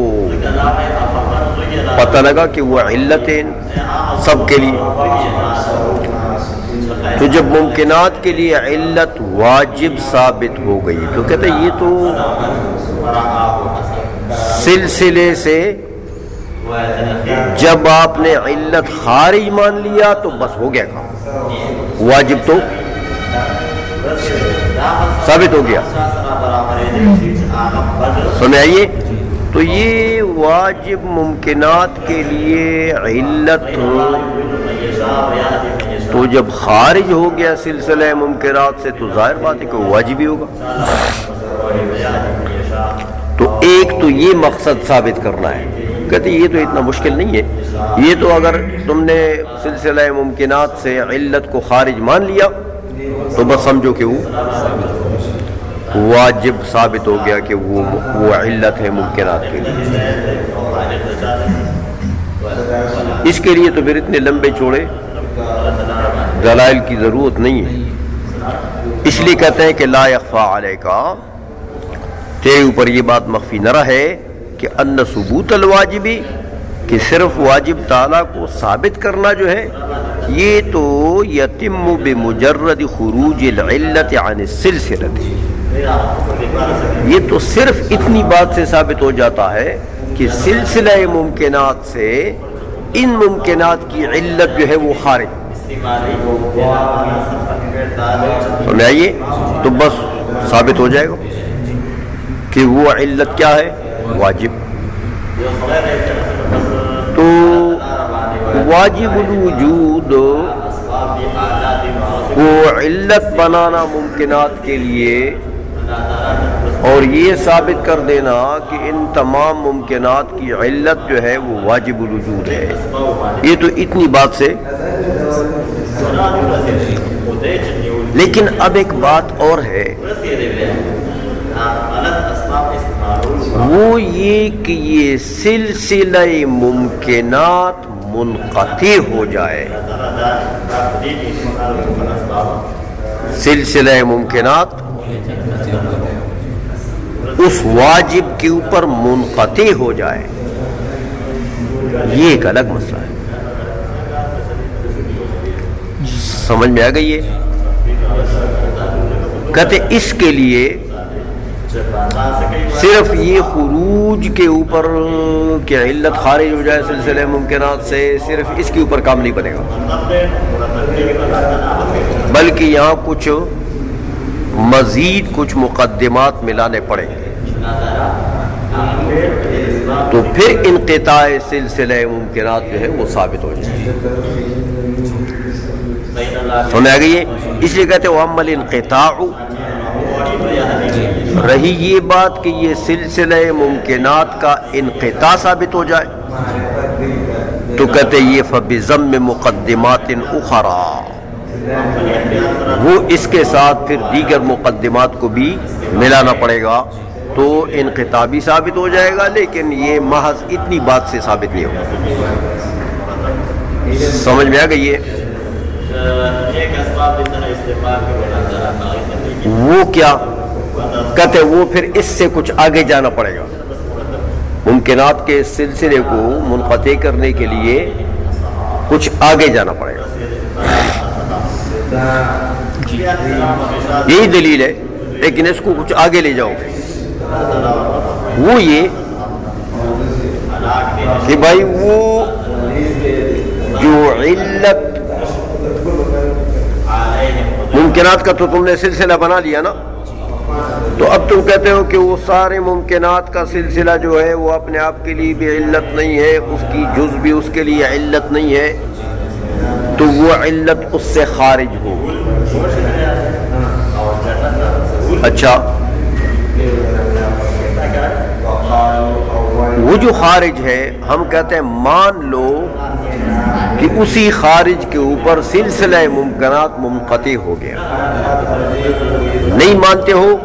پتہ لگا کہ وہ علتیں سب کے لیے. تو جب ممکنات کے لیے علت واجب ثابت ہو گئی تو کہتے ہیں یہ تو سلسلے سے جب آپ نے علت خارج مان لیا تو بس ہو گیا کام، واجب تو ثابت ہو گیا. سنیں آئیے، تو یہ واجب ممکنات کے لیے علت تو جب خارج ہو گیا سلسلہ ممکنات سے تو ظاہر بات ہے کہ وہ واجب ہی ہوگا. تو ایک تو یہ مقصد ثابت کرنا ہے. کہتے یہ تو اتنا مشکل نہیں ہے، یہ تو اگر تم نے سلسلہ ممکنات سے علت کو خارج مان لیا تو بس سمجھو کہ وہ واجب ثابت ہو گیا کہ وہ علت ہے ممکنات کے لیے. اس کے لیے تو پھر اتنے لمبے چوڑے دلائل کی ضرورت نہیں ہے. اس لیے کہتے ہیں کہ لا یخفی علیک، تیرے اوپر یہ بات مخفی نہ رہے کہ ان ثبوت الواجبی، کہ صرف واجب تعالیٰ کو ثابت کرنا جو ہے یہ تو یتم بمجرد خروج العلت عن السلسلۃ، یہ تو صرف اتنی بات سے ثابت ہو جاتا ہے کہ سلسلہ ممکنات سے ان ممکنات کی علت جو ہے وہ خارج. سمجھ آئیے؟ تو بس ثابت ہو جائے گا کہ وہ علت کیا ہے؟ واجب. تو واجب الوجود کو علت بنانا ممکنات کے لیے اور یہ ثابت کر دینا کہ ان تمام ممکنات کی علت جو ہے وہ واجب الوجود ہے، یہ تو اتنی بات سے. لیکن اب ایک بات اور ہے، وہ یہ کہ یہ سلسلہ ممکنات منقطع ہو جائے. سلسلہ ممکنات اس واجب کے اوپر منقطع ہو جائے، یہ ایک الگ مسئلہ ہے. سمجھ میں آ گئی ہے؟ کہتے اس کے لیے صرف یہ خروج کے اوپر کہ علت خارج ہو جائے سلسلہ ممکنات سے، صرف اس کے اوپر کام نہیں بنے گا، بلکہ یہاں کچھ مزید کچھ مقدمات ملانے پڑیں گے، تو پھر انقطاع سلسلہ ممکنات جو ہے وہ ثابت ہو جائے. سمجھ آ گئی ہے؟ اس لیے کہتے ہیں وَأَمَّا الْانْقِطَاعُ، رہی یہ بات کہ یہ سلسلہ ممکنات کا انقطاع ثابت ہو جائے، تو کہتے ہیں یہ فَبِضَمِّ مُقَدِّمَاتٍ أُخَرَى، وہ اس کے ساتھ پھر دیگر مقدمات کو بھی ملانا پڑے گا، تو انقطاع بھی ثابت ہو جائے گا، لیکن یہ محض اتنی بات سے ثابت نہیں ہوگا. سمجھ میں آ گئی ہے؟ وہ کیا کہتے وہ پھر اس سے کچھ آگے جانا پڑے گا، ممکنات کے سلسلے کو منقطع کرنے کے لیے کچھ آگے جانا پڑے گا. یہی دلیل ہے، لیکن اس کو کچھ آگے لے جاؤ گے. وہ یہ کہ بھائی وہ جو علت ممکنات کا تو تم نے سلسلہ بنا لیا نا، تو اب تم کہتے ہو کہ وہ سارے ممکنات کا سلسلہ جو ہے وہ اپنے آپ کے لیے بھی علت نہیں ہے، اس کی جز بھی اس کے لیے علت نہیں ہے، تو وہ علت اس سے خارج ہو. اچھا، وہ جو خارج ہے ہم کہتے ہیں مان لو کہ اسی خارج کے اوپر سلسلہ ممکنات منقطع ہو گیا. نہیں مانتے ہو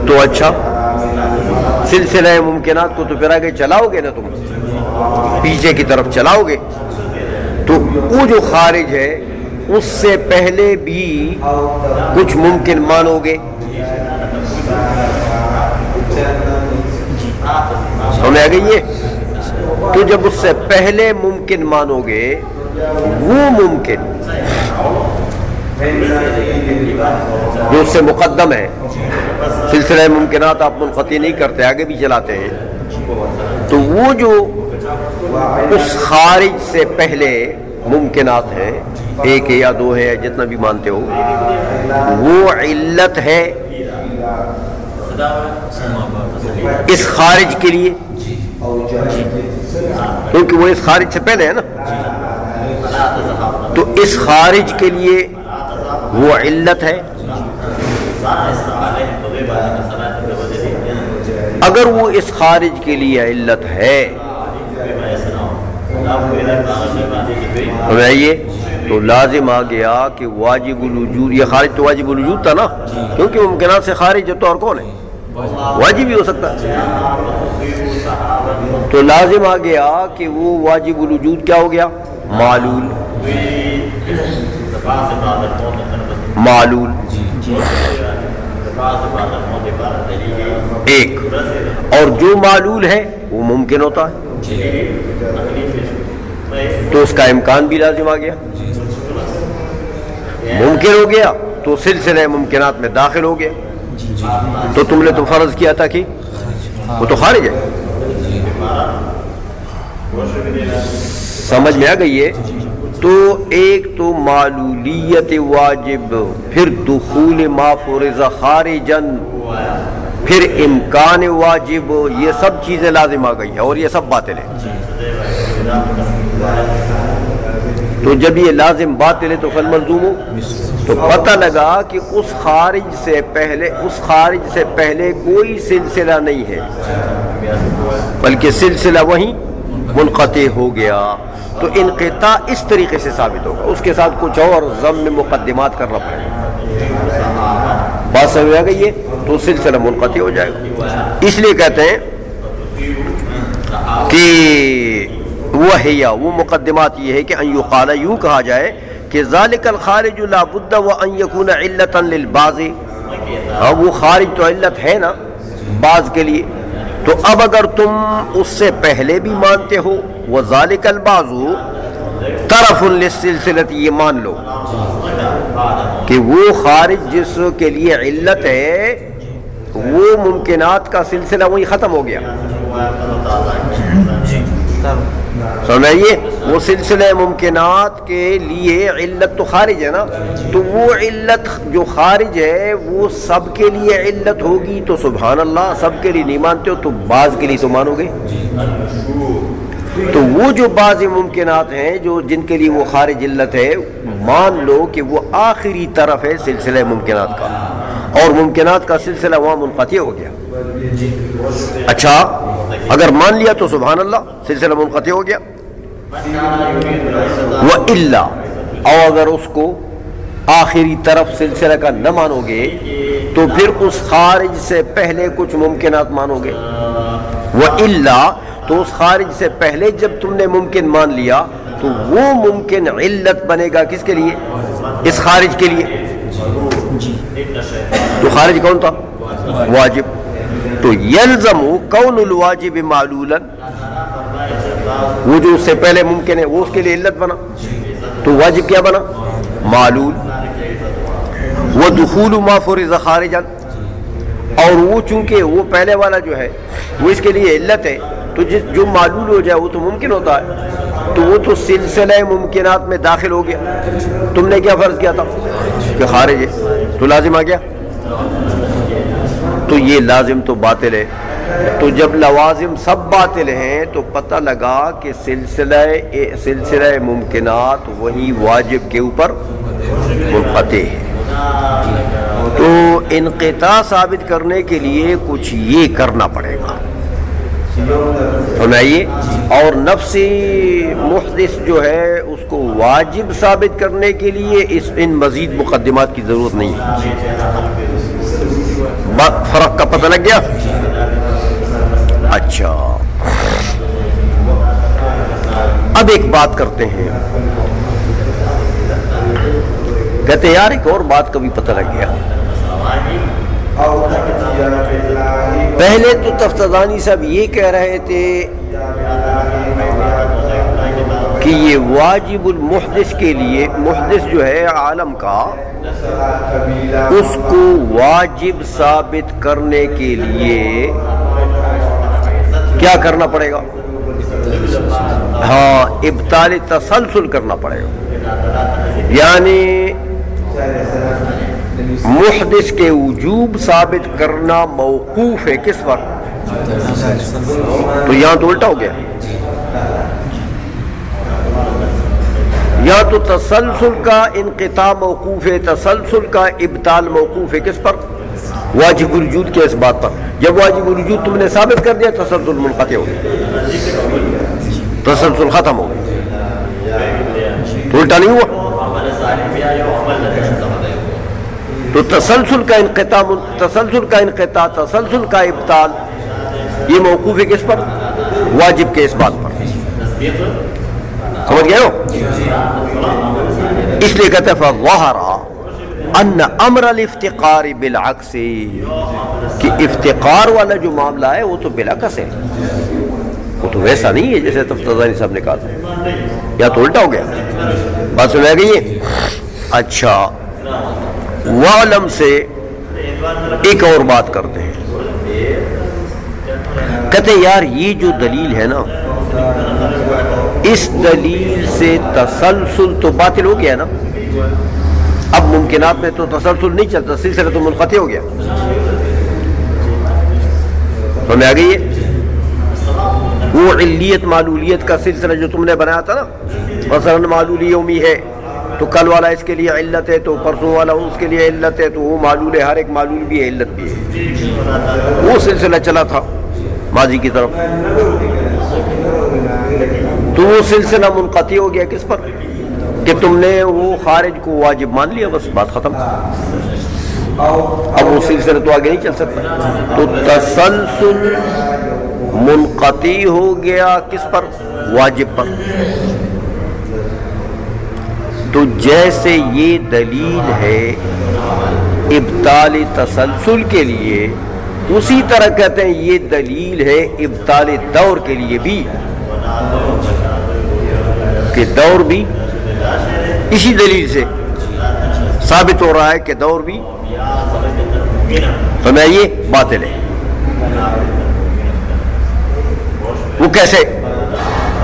تو اچھا، سلسلہ ممکنات کو تو پھر آگے چلاؤ گے نا، تم پیچھے کی طرف چلاؤ گے، تو وہ جو خارج ہے اس سے پہلے بھی کچھ ممکن مانو گے. سمجھ آ گئی ہے؟ تو جب اس سے پہلے ممکن مانو گے، وہ ممکن جو اس سے مقدم ہے، سلسلہ ممکنات آپ منقطع نہیں کرتے، آگے بھی چلاتے ہیں، تو وہ جو اس خارج سے پہلے ممکنات ہیں، ایک ہے یا دو ہے یا جتنا بھی مانتے ہو، وہ علت ہے اس خارج کے لیے، کیونکہ وہ اس خارج سے پہلے ہے نا، تو اس خارج کے لیے وہ علت ہے. اگر وہ اس خارج کے لیے علت ہے تو لازم آ گیا کہ واجب الوجود، یہ خارج تو واجب الوجود تھا نا، کیونکہ ممکنات سے خارج ہے تو اور کون ہے؟ واجب ہی ہو سکتا ہے. تو لازم آ گیا کہ وہ واجب الوجود کیا ہو گیا؟ معلول. معلول ایک، اور جو معلول ہے وہ ممکن ہوتا ہے، تو اس کا امکان بھی لازم آ گیا. ممکن ہو گیا تو سلسلہ ممکنات میں داخل ہو گیا. تو تم نے تو فرض کیا تھا کہ وہ تو خارج ہے. سمجھ میں آ گئی ہے؟ تو ایک تو معلولیت واجب، پھر دخول ما فرض خارجن، پھر امکان واجب، یہ سب چیزیں لازم آ گئی ہیں اور یہ سب باطل ہیں۔ تو جب یہ لازم باطل ہے تو فالملزوم ہو، تو پتہ لگا کہ اس خارج سے پہلے کوئی سلسلہ نہیں ہے، بلکہ سلسلہ وہیں منقطع ہو گیا۔ تو انقطاع اس طریقے سے ثابت ہوگا، اس کے ساتھ کچھ اور ضمن مقدمات کرنا پڑے گا، بات سمجھ آ گئی ہے؟ تو سلسلہ منقطع ہو جائے گا۔ اس لیے کہتے ہیں کہ وہ مقدمات یہ ہے کہ ان یقال، یوں کہا جائے کہ ذالک الخارج لا بد وان یکون علتا للبعض، وہ خارج تو علت ہے نا بعض کے لیے، تو اب اگر تم اس سے پہلے بھی مانتے ہو وذالک البعض طرف للسلسلۃ، یہ مان لو کہ وہ خارج جس کے لیے علت ہے وہ ممکنات کا سلسلہ وہی ختم ہو گیا، سمجھائیے؟ وہ سلسلہ ممکنات کے لیے علت تو خارج ہے نا، تو وہ علت جو خارج ہے وہ سب کے لیے علت ہوگی، تو سبحان اللہ سب کے لیے نہیں مانتے ہو تو بعض کے لیے تو مانو گے۔ تو وہ جو بعض ممکنات ہیں جن کے لیے وہ خارج علت ہے، مان لو کہ وہ آخری طرف ہے سلسلہ ممکنات کا، اور ممکنات کا سلسلہ وہاں منقطع ہو گیا۔ اچھا اگر مان لیا تو سبحان اللہ سلسلہ منقطع ہو گیا، وَإِلَّا، اور اگر اس کو آخری طرف سلسلہ کا نہ مانو گے تو پھر اس خارج سے پہلے کچھ ممکنات مانو گے، وَإِلَّا، تو اس خارج سے پہلے جب تم نے ممکن مان لیا تو وہ ممکن علت بنے گا کس کے لیے؟ اس خارج کے لیے۔ تو خارج کون تھا؟ واجب۔ تو یلزم کون الواجب معلولا، وہ جو اس سے پہلے ممکن ہے وہ اس کے لیے علت بنا، تو واجب کیا بنا؟ معلول۔ ودخول ما فرض خارجا، اور وہ چونکہ وہ پہلے والا جو ہے وہ اس کے لیے علت ہے، تو جو معلول ہو جائے وہ تو ممکن ہوتا ہے، تو وہ تو سلسلہ ممکنات میں داخل ہو گیا۔ تم نے کیا فرض کیا تھا کہ خارج ہے، تو لازم آ گیا، تو یہ لازم تو باطل ہے۔ تو جب لوازم سب باطل ہیں تو پتہ لگا کہ سلسلہ ممکنات وہی واجب کے اوپر منقطع ہے۔ تو انقطاع ثابت کرنے کے لیے کچھ یہ کرنا پڑے گا، سنائیے۔ اور نفس محدث جو ہے اس کو واجب ثابت کرنے کے لیے ان مزید مقدمات کی ضرورت نہیں ہے۔ فرق کا پتہ لگ گیا؟ اچھا اب ایک بات کرتے ہیں، کہتے ہیں یار ایک اور بات کا بھی پتہ لگ گیا۔ پہلے تو تفتزانی صاحب یہ کہہ رہے تھے کہ یہ واجب المحدث کے لیے، محدث جو ہے عالم کا، اس کو واجب ثابت کرنے کے لیے کیا کرنا پڑے گا؟ ہاں، ابطال تسلسل کرنا پڑے گا، یعنی محدث کے وجوب ثابت کرنا موقوف ہے کس وقت؟ تو یہاں تو الٹا ہو گیا، یا تو تسلسل کا انقطاع موقوف ہے، تسلسل کا ابطال موقوف ہے کس پر؟ واجب الوجود کے اس بات پر۔ جب واجب الوجود تم نے ثابت کر دیا تسلسل منقطع ہو گیا، تسلسل ختم ہو گیا، تو الٹا نہیں ہوا۔ تو تسلسل کا انقطاع، تسلسل کا ابطال یہ موقوف ہے کس پر؟ واجب کے اس بات پر، سمجھ گئے ہو؟ اس لیے کہتے ہیں فظہر ان امر الافتقار بالعکس، کہ افتقار والا جو معاملہ ہے وہ تو بالعکس ہے، وہ تو ویسا نہیں ہے جیسے تفتزانی صاحب نے کہا تھا، یا تو الٹا ہو گیا۔ بات سمجھ گئی ہے؟ اچھا وعلم سے ایک اور بات کرتے ہیں، کہتے ہیں یار یہ جو دلیل ہے نا، اس دلیل سے تسلسل تو باطل ہو گیا نا. اب ممکنات میں تو تسلسل نہیں چلتا, سلسلہ تو منقطع ہو گیا. سمجھ آ گئی ہے؟ وہ علیت معلولیت کا سلسلہ جو تم نے بنایا تھا نا, مثلا معلول یومی ہے تو کل والا اس کے لیے علت ہے, تو پرسوں والا اس کے لیے علت ہے, تو وہ معلول ہے, ہر ایک معلول بھی ہے, علت بھی ہے. وہ سلسلہ چلا تھا ماضی کی طرف, تو وہ سلسلہ منقطع ہو گیا کس پر کہ تم نے وہ خارج کو واجب مان لیا, بس بات ختم. اب وہ سلسلہ تو آگے نہیں چل سکتا. تو تسلسل منقطع ہو گیا کس پر؟ واجب پر. تو جیسے یہ دلیل ہے ابطال تسلسل کے لیے, اسی طرح کہتے ہیں یہ دلیل ہے ابطال دور کے لیے بھی, کہ دور بھی اسی دلیل سے ثابت ہو رہا ہے کہ دور بھی سمجھائیے باطل ہے. وہ کیسے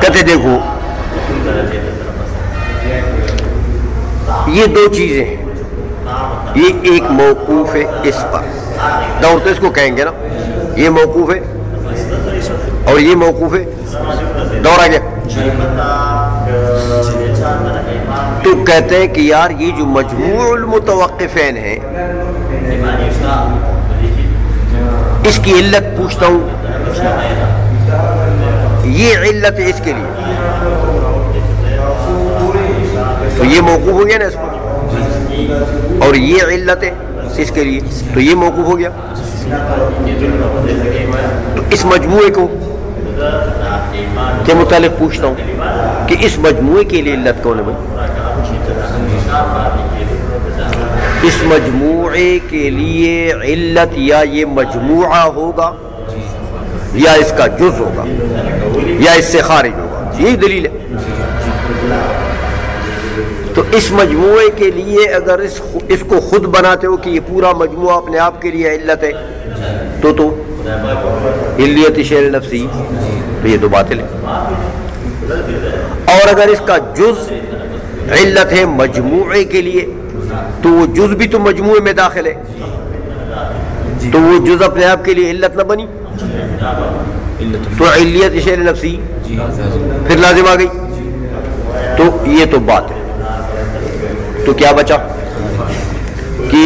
کہتے دیکھو یہ دو چیزیں ہیں, یہ ایک موقوف ہے اس پر, دور تو اس کو کہیں گے نا, یہ موقوف ہے اور یہ موقوف ہے, دور آ گیا. تو کہتے ہیں کہ یار یہ جو مجموع المتوقفین ہیں اس کی علت پوچھتا ہوں, یہ علت ہے اس کے لیے, تو یہ موقوف ہو گیا نا اس پر, اور یہ علت ہے اس کے لیے, تو یہ موقوف ہو گیا. تو اس مجموعے کو کے متعلق پوچھتا ہوں کہ اس مجموعے کے لیے علت کون ہے بھائی؟ اس مجموعے کے لیے علت یا یہ مجموعہ ہوگا یا اس کا جز ہوگا یا اس سے خارج ہوگا, یہی دلیل ہے. تو اس مجموعے کے لیے اگر اس کو خود بناتے ہو کہ یہ پورا مجموعہ اپنے آپ کے لیے علت ہے, تو علیت شیء نفسی, تو یہ تو باطل ہے. اور اگر اس کا جز علت ہے مجموعے کے لیے, تو وہ جز بھی تو مجموعے میں داخل ہے, تو وہ جز اپنے آپ کے لیے علت نہ بنی, تو علیت شیء نفسی پھر لازم آ گئی, تو یہ تو بات ہے. تو کیا بچا کہ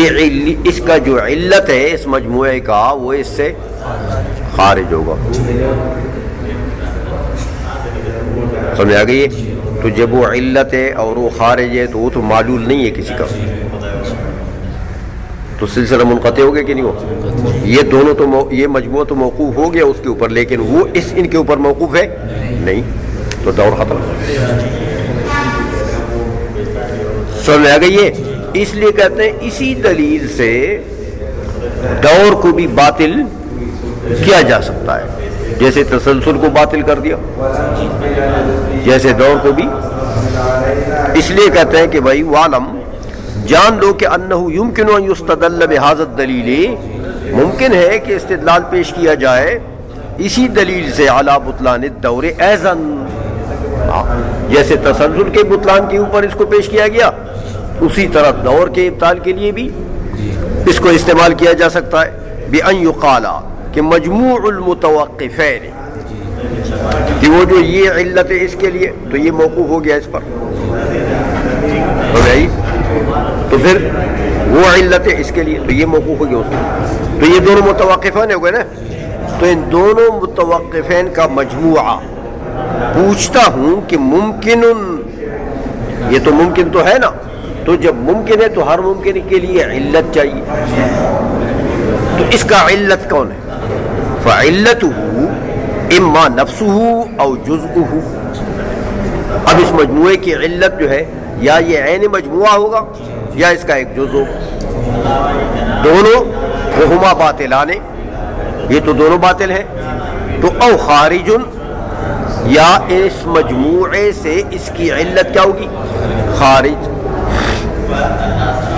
اس کا جو علت ہے اس مجموعے کا وہ اس سے خارج ہوگا. سمجھ آ گئی ہے؟ تو جب وہ علت ہے اور وہ خارج ہے تو وہ تو معلول نہیں ہے کسی کا, تو سلسلہ منقطع ہو گیا کہ نہیں ہو؟ یہ دونوں تو یہ مجموعہ تو موقوف ہو گیا اس کے اوپر, لیکن وہ ان کے اوپر موقوف ہے نہیں, تو دور ختم. سمجھ آ گئی ہے؟ اس لیے کہتے ہیں اسی دلیل سے دور کو بھی باطل کیا جا سکتا ہے, جیسے تسلسل کو باطل کر دیا جیسے دور کو بھی. اس لیے کہتے ہیں کہ بھائی وعلم, جان لو کہ انہ یمکن ان یستدل بہذا الدلیل, ممکن ہے کہ استدلال پیش کیا جائے اسی دلیل سے علی بطلان الدور ایضا, جیسے تسلسل کے بطلان کے اوپر اس کو پیش کیا گیا, اسی طرح دور کے ابطال کے لیے بھی اس کو استعمال کیا جا سکتا ہے. بأن یقال کہ مجموع المتوقفین, کہ وہ جو یہ علت ہے اس کے لیے تو یہ موقوف ہو گیا اس پر, ہو گئی, تو پھر وہ علت ہے اس کے لیے تو یہ موقوف ہو گیا اس پر, تو یہ دونوں متوقفین ہو گئے نا. تو ان دونوں متوقفین کا مجموعہ پوچھتا ہوں کہ ممکن, یہ تو ممکن تو ہے نا, تو جب ممکن ہے تو ہر ممکن کے لیے علت چاہیے, تو اس کا علت کون ہے؟ فعلتہ اما نفسہ او جزءہ. اب اس مجموعے کی علت جو ہے یا یہ عین مجموعہ ہوگا یا اس کا ایک جز ہوگا, دونوں وہما باطلان, یہ تو دونوں باطل ہیں. تو او خارج, یا اس مجموعے سے اس کی علت کیا ہوگی؟ خارج.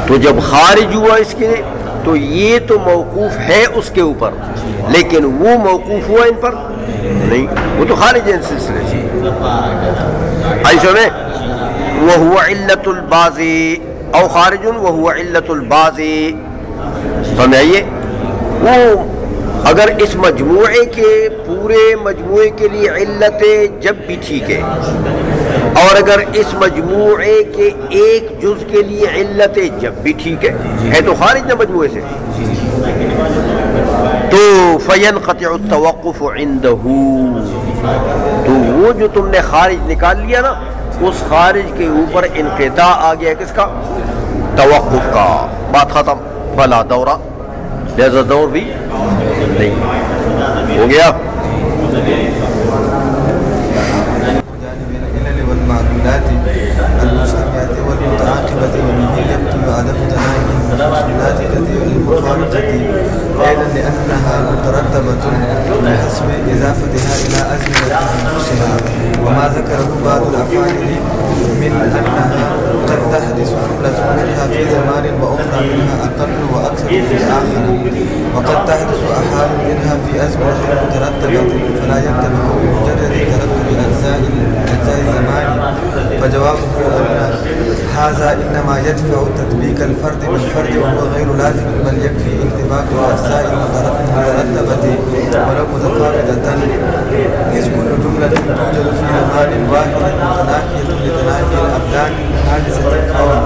تو جب خارج ہوا اس کے تو یہ تو موقوف ہے اس کے اوپر, لیکن وہ موقوف ہوا ان پر نہیں, وہ تو خارج ہے ان سلسلے سے. ایسا میں وہو علت البازی او خارج وہو علت البازی. سمجھائیے وہ اگر اس مجموعے کے پورے مجموعے کے لیے علت جب بھی ٹھیک ہے، اور اگر اس مجموعے کے ایک جز کے لیے علت جب بھی ٹھیک ہے تو خارج نہ مجموعے سے، تو فینقطع التوقف عنده، تو وہ جو تم نے خارج نکال لیا نا، اس خارج کے اوپر انقطاع آ گیا کس کا؟ توقف کا. بات ختم. فلا دورہ، لہذا دور بھی نہیں ہو گیا. لأنها مترتبة بحسب إضافتها إلى أزمنة وما ذكره بعض الأفاعيل من أنها قد تحدث جملة منها في زمان وأخرى منها أقل وأكثر في آخر، وقد تحدث أحال منها في أزمنة مترتبة فلا ينتبه بمجرد ترتب أجزاء الزمان. فجوابه أن هذا إنما يدفع تطبيق الفرد بالفرد وهو غير لازم، بل يكفي انطباق الأجزاء المترتبة ولو متفاوتة، إذ كل جملة توجد في زمان واحد متناهية لتناهي الأبدان الحادثة الكون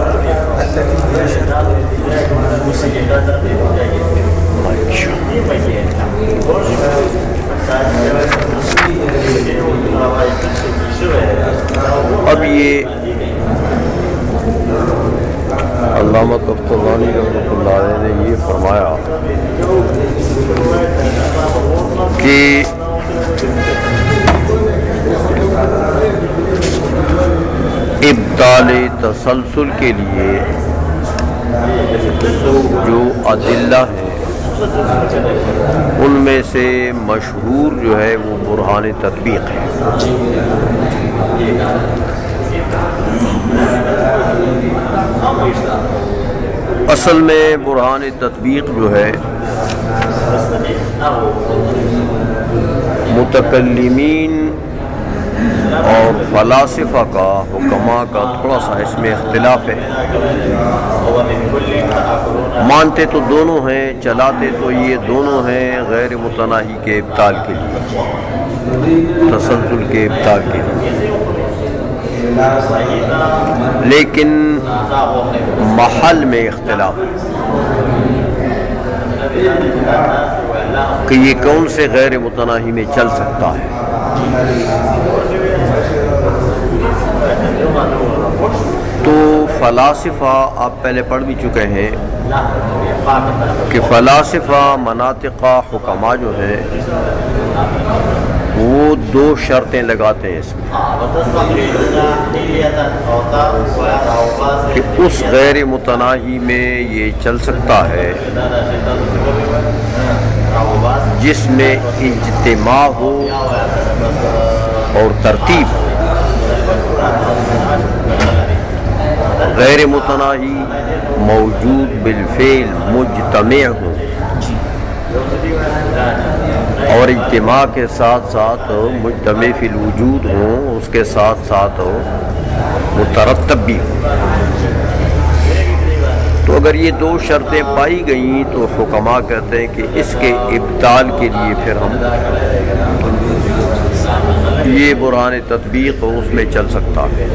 التي هي شرط النفوس. اب یہ علامہ قبطلانی رحمۃ اللہ علیہ نے یہ فرمایا کہ ابطال تسلسل کے لیے جو ادلہ ہیں ان میں سے مشہور جو ہے وہ برہان تطبیق ہے. اصل میں برہان تطبیق جو ہے متکلمین اور فلاسفہ کا، حکماء کا تھوڑا سا اس میں اختلاف ہے. مانتے تو دونوں ہیں، چلاتے تو یہ دونوں ہیں غیر متناہی کے ابطال کے لیے، تسلسل کے ابطال کے لیے، لیکن محل میں اختلاف کہ یہ کون سے غیر متناہی میں چل سکتا ہے. تو فلاسفہ آپ پہلے پڑھ بھی چکے ہیں کہ فلاسفہ مناطق حکماء جو ہیں وہ دو شرطیں لگاتے ہیں اس میں کہ اس غیر متناہی میں یہ چل سکتا ہے جس میں اجتماع ہو اور ترتیب ہو. غیر متناہی موجود بالفعل مجتمع ہو اور اجتماع کے ساتھ ساتھ مجتمع فی الوجود ہوں، اس کے ساتھ ساتھ مترتب بھی ہوں. تو اگر یہ دو شرطیں پائی گئیں تو حکماء کہتے ہیں کہ اس کے ابطال کے لیے پھر ہم یہ برہان تطبیق اس میں چل سکتا ہے.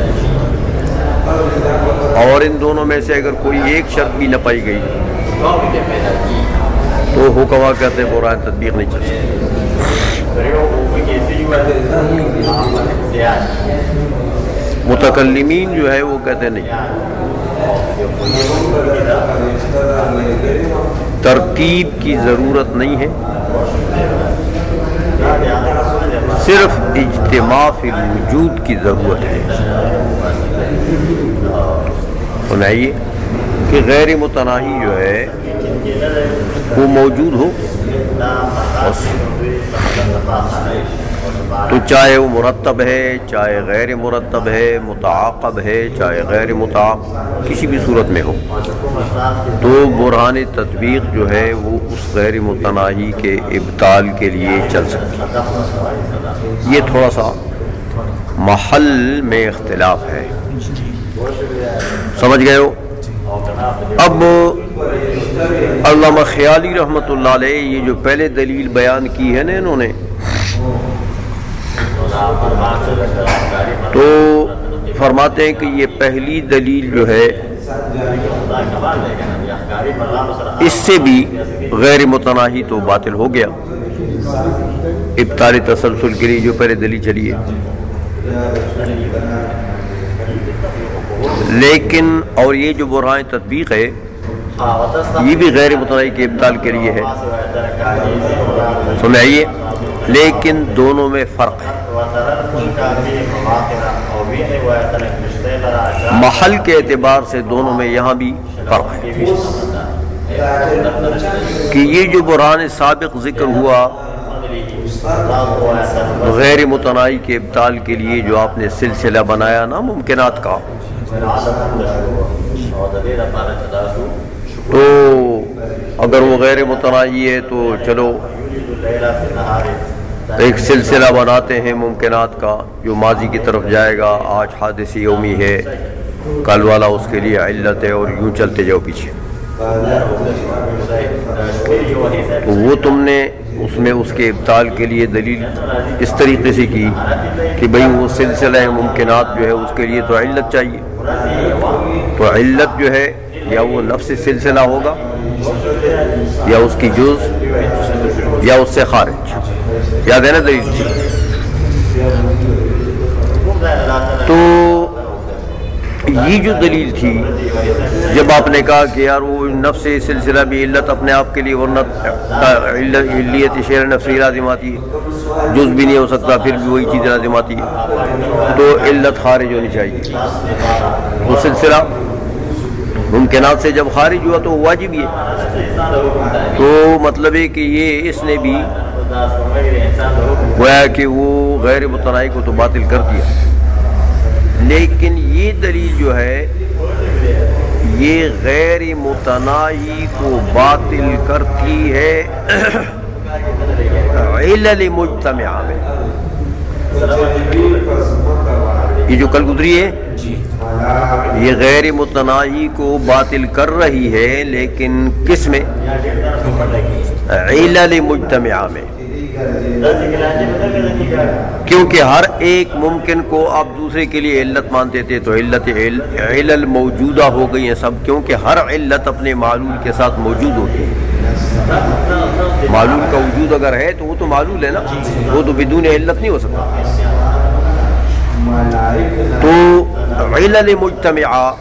اور ان دونوں میں سے اگر کوئی ایک شرط بھی نہ پائی گئی تو حکماء کہتے ہیں برہان تطبیق نہیں چل سکتی. متکلمین جو ہے وہ کہتے نہیں، ترتیب کی ضرورت نہیں ہے، صرف اجتماع فی الوجود کی ضرورت ہے. سنائیے کہ غیر متناہی جو ہے وہ موجود ہو بس، تو چاہے وہ مرتب ہے، چاہے غیر مرتب ہے، متعاقب ہے، چاہے غیر متعاقب، کسی بھی صورت میں ہو، تو برہان تطبیق جو ہے وہ اس غیر متناہی کے ابطال کے لیے چل سکتی ہے. یہ تھوڑا سا محل میں اختلاف ہے. سمجھ گئے ہو؟ اب علامہ خیالی رحمۃ اللہ علیہ یہ جو پہلے دلیل بیان کی ہے نا انہوں نے، تو فرماتے ہیں کہ یہ پہلی دلیل جو ہے اس سے بھی غیر متناہی تو باطل ہو گیا، ابطال تسلسل کے لیے جو پہلے دلیل چلی ہے، لیکن اور یہ جو برہان تطبیق ہے یہ بھی غیر متناہی کے ابطال کے لیے ہے، سمجھائیے، لیکن دونوں میں فرق ہے، محل کے اعتبار سے دونوں میں یہاں بھی فرق ہے کہ یہ جو برہان سابق ذکر ہوا غیر متناہی کے ابطال کے لیے جو آپ نے سلسلہ بنایا نا ممکنات کا، تو اگر وہ غیر متناہی ہے تو چلو ایک سلسلہ بناتے ہیں ممکنات کا جو ماضی کی طرف جائے گا، آج حادث یومی ہے، کل والا اس کے لیے علت ہے، اور یوں چلتے جاؤ پیچھے، تو وہ تم نے اس میں اس کے ابطال کے لیے دلیل اس طریقے سے کی کہ بھئی وہ سلسلہ ممکنات جو ہے اس کے لیے تو علت چاہیے، تو علت جو ہے یا وہ نفس سلسلہ ہوگا یا اس کی جز یا اس سے خارج، یاد ہے نا دلیل؟ تو یہ جو دلیل تھی جب آپ نے کہا کہ یار وہ نفس سلسلہ بھی علت اپنے آپ کے لیے، ورنہ علیت شعر نفسی لازم آتی ہے، جز بھی نہیں ہو سکتا پھر بھی وہی چیز لازم آتی ہے، تو علت خارج ہونی چاہیے، وہ سلسلہ ممکنات سے جب خارج ہوا تو واجب ہی ہے، تو مطلب ہے کہ یہ اس نے بھی گویا کہ وہ غیر متناہی کو تو باطل کر دیا، لیکن یہ دلیل جو ہے یہ غیر متناہی کو باطل کرتی ہے علل مجتمعہ میں، یہ جو کل گزری ہے یہ غیر متناہی کو باطل کر رہی ہے، لیکن کس میں؟ علل مجتمعہ میں، کیونکہ ہر ایک ممکن کو آپ دوسرے کے لیے علت مانتے تھے، تو علل موجودہ ہو گئی ہیں سب، کیونکہ ہر علت اپنے معلول کے ساتھ موجود ہوتی ہے، معلول کا وجود اگر ہے تو وہ تو معلول ہے نا، وہ تو بدون علت نہیں ہو سکتا، تو علل مجتمعہ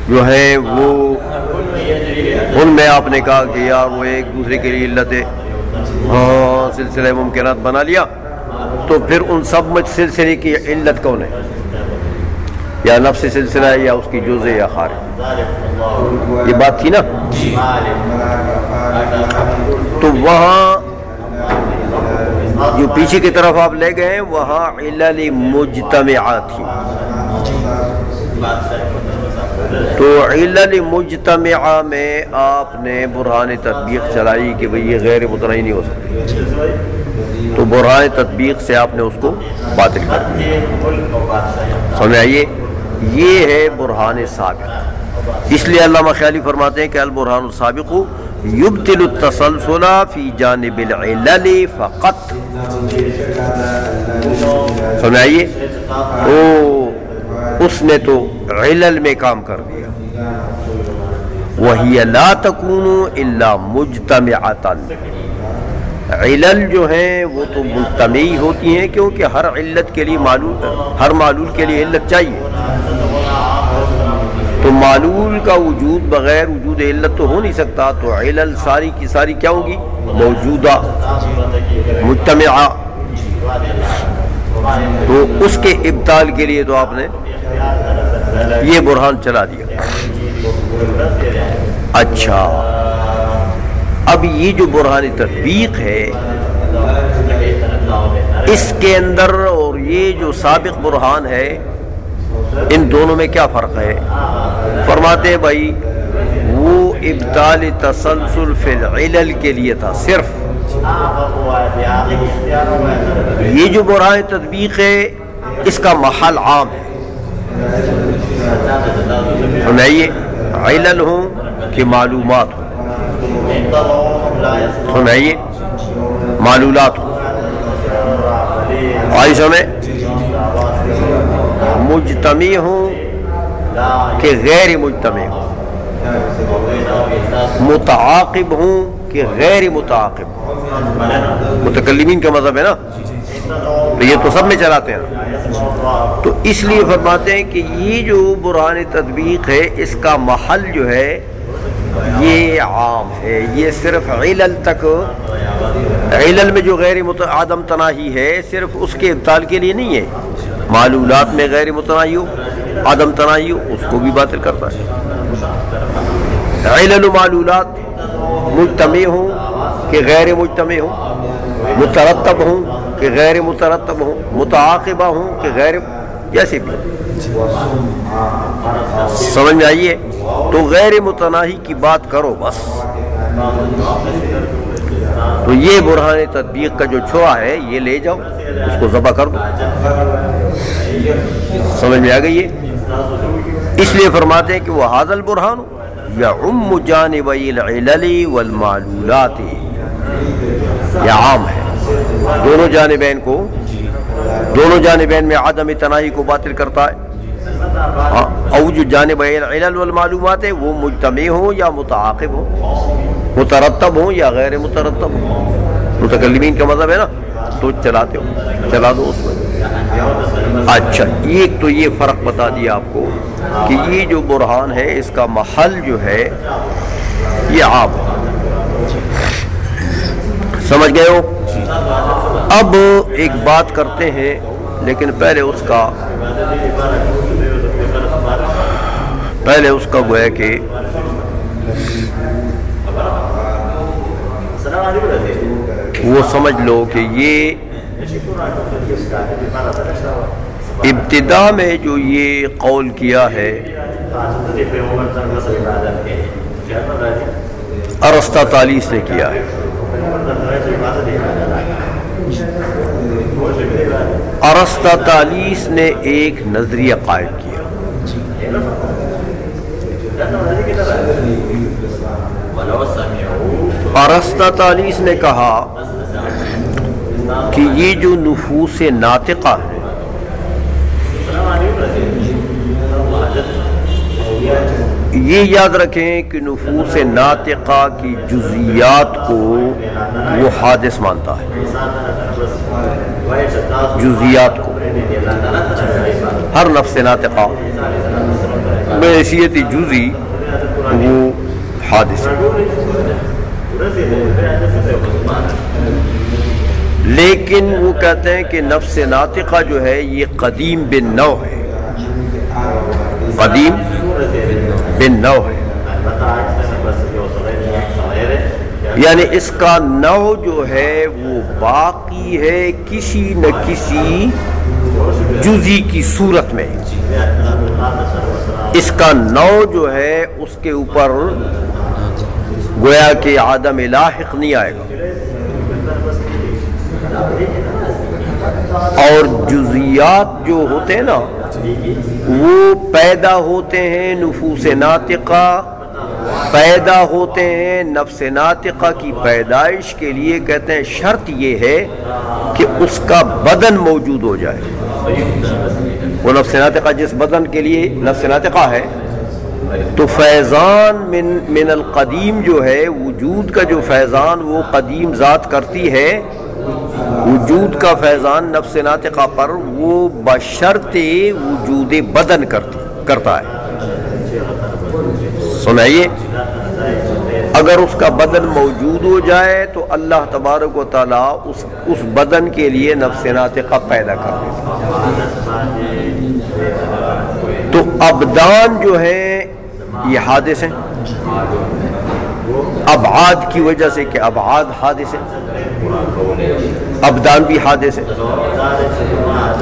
جو ہے وہ ان میں آپ نے کہا کہ یار وہ ایک دوسرے کے لیے علت ہے، ہاں سلسلہ ممکنات بنا لیا، تو پھر ان سب میں سلسلے کی علت کون ہے؟ یا نفس سلسلہ ہے یا اس کی جز ہے یا خارج، یہ بات تھی نا؟ تو وہاں جو پیچھے کی طرف آپ لے گئے وہاں علل مجتمعہ تھی، تو علل مجتمعہ میں آپ نے برہان تطبیق چلائی کہ بھئی یہ غیر متناہی نہیں ہو سکتی، تو برہان تطبیق سے آپ نے اس کو باطل کر دیا، سمجھ آئیے؟ یہ ہے برہان سابق، اس لیے علامہ خیالی فرماتے ہیں کہ البرہان السابق یبطل التسلسل فی جانب العلل فقط، سمجھ آئیے؟ تو اس نے تو علل میں کام کر دیا، وَهِيَ لَا تَكُونُ إِلَّا مُجْتَمِعَةً، علل جو ہیں وہ تو مجتمعی ہوتی ہیں، کیونکہ ہر علت کے لیے ہر معلول کے لیے علت چاہیے، تو معلول کا وجود بغیر وجود علت تو ہو نہیں سکتا، تو علل ساری کی ساری کیا ہوگی؟ موجودہ مجتمعہ، تو اس کے ابطال کے لیے تو آپ نے یہ برہان چلا دیا۔ اچھا، اب یہ جو برہان تطبیق ہے اس کے اندر اور یہ جو سابق برہان ہے ان دونوں میں کیا فرق ہے؟ فرماتے ہیں بھائی وہ ابطال تسلسل فی العلل کے لیے تھا صرف، یہ جو برہان تطبیق ہے اس کا محل عام ہے، سنائیے، علل ہوں کہ معلومات ہوں، سنائیے معلولات ہوں، آئی سمجھ، مجتمع ہوں کہ غیر مجتمع ہوں، متعاقب ہوں کہ غیر متعاقب ہوں، متکلمین کا مذہب ہے نا، تو یہ تو سب میں چلاتے ہیں، تو اس لیے فرماتے ہیں کہ یہ جو برہان تطبیق ہے اس کا محل جو ہے یہ عام ہے، یہ صرف علل تک، علل میں جو غیر عدم تناہی ہے صرف اس کے ابطال کے لیے نہیں ہے، معلولات میں غیر متناہی ہو، عدم تناہی ہو، اس کو بھی باطل کرتا ہے۔ علل و معلولات مجتمع ہوں کہ غیر مجتمع ہوں، مترتب ہوں کہ غیر مترتب ہوں، متعاقبہ ہوں کہ غیر، جیسے بھی سمجھ میں آئیے، تو غیر متناہی کی بات کرو بس۔ تو یہ برہان تطبیق کا جو چھوڑا ہے یہ لے جاؤ، اس کو ذبح کر دو، سمجھ میں آ گئی ہے۔ اس لیے فرماتے ہیں کہ وہ ھذا البرہان یعم جانبی العلل والمعلولات، یہ عام ہے، دونوں جانبین کو، دونوں جانبین میں عدم تناہی کو باطل کرتا ہے، او جو جانب العلل والمعلومات ہے وہ مجتمع ہوں یا متعاقب ہوں، مترتب ہوں یا غیر مترتب ہوں، متکلمین کا مذہب ہے نا، تو چلاتے ہو، چلا دو اس میں۔ اچھا، ایک تو یہ فرق بتا دیا آپ کو کہ یہ جو برہان ہے اس کا محل جو ہے یہ عام ہے، سمجھ گئے ہو۔ اب ایک بات کرتے ہیں، لیکن پہلے اس کا گویا کہ وہ سمجھ لو کہ یہ ابتدا میں جو یہ قول کیا ہے ارسطاطالیس نے کیا ہے، ارسطاطالیس نے ایک نظریہ قائم کیا، ارسطاطالیس نے کہا کہ یہ جو نفوس ناطقہ ہے یہ یاد رکھیں کہ نفوس ناطقہ کی جزیات کو وہ حادث مانتا ہے، جزیات کو، ہر نفس ناطقہ بحیثیت جزئی وہ حادث ہے، لیکن وہ کہتے ہیں کہ نفس ناطقہ جو ہے یہ قدیم بن نو ہے، قدیم بن نو ہے، یعنی اس کا نو جو ہے وہ باقی ہے کسی نہ کسی جزئی کی صورت میں، اس کا نو جو ہے اس کے اوپر گویا کہ عدم لاحق نہیں آئے گا، اور جزیات جو ہوتے ہیں نا وہ پیدا ہوتے ہیں، نفوس ناطقہ پیدا ہوتے ہیں، نفس ناطقہ کی پیدائش کے لیے کہتے ہیں شرط یہ ہے کہ اس کا بدن موجود ہو جائے، وہ نفس ناطقہ جس بدن کے لیے نفس ناطقہ ہے، تو فیضان من القدیم جو ہے، وجود کا جو فیضان وہ قدیم ذات کرتی ہے، وجود کا فیضان نفس ناطقہ پر وہ بشرط وجود بدن کرتا ہے، سنائیے، اگر اس کا بدن موجود ہو جائے تو اللہ تبارک و تعالیٰ اس بدن کے لیے نفس ناطقہ پیدا کر دیتا ہے، تو ابدان جو ہے یہ حادث ہیں، ابعاد کی وجہ سے کہ ابعاد حادث ہیں، ابدان بھی حادث ہیں،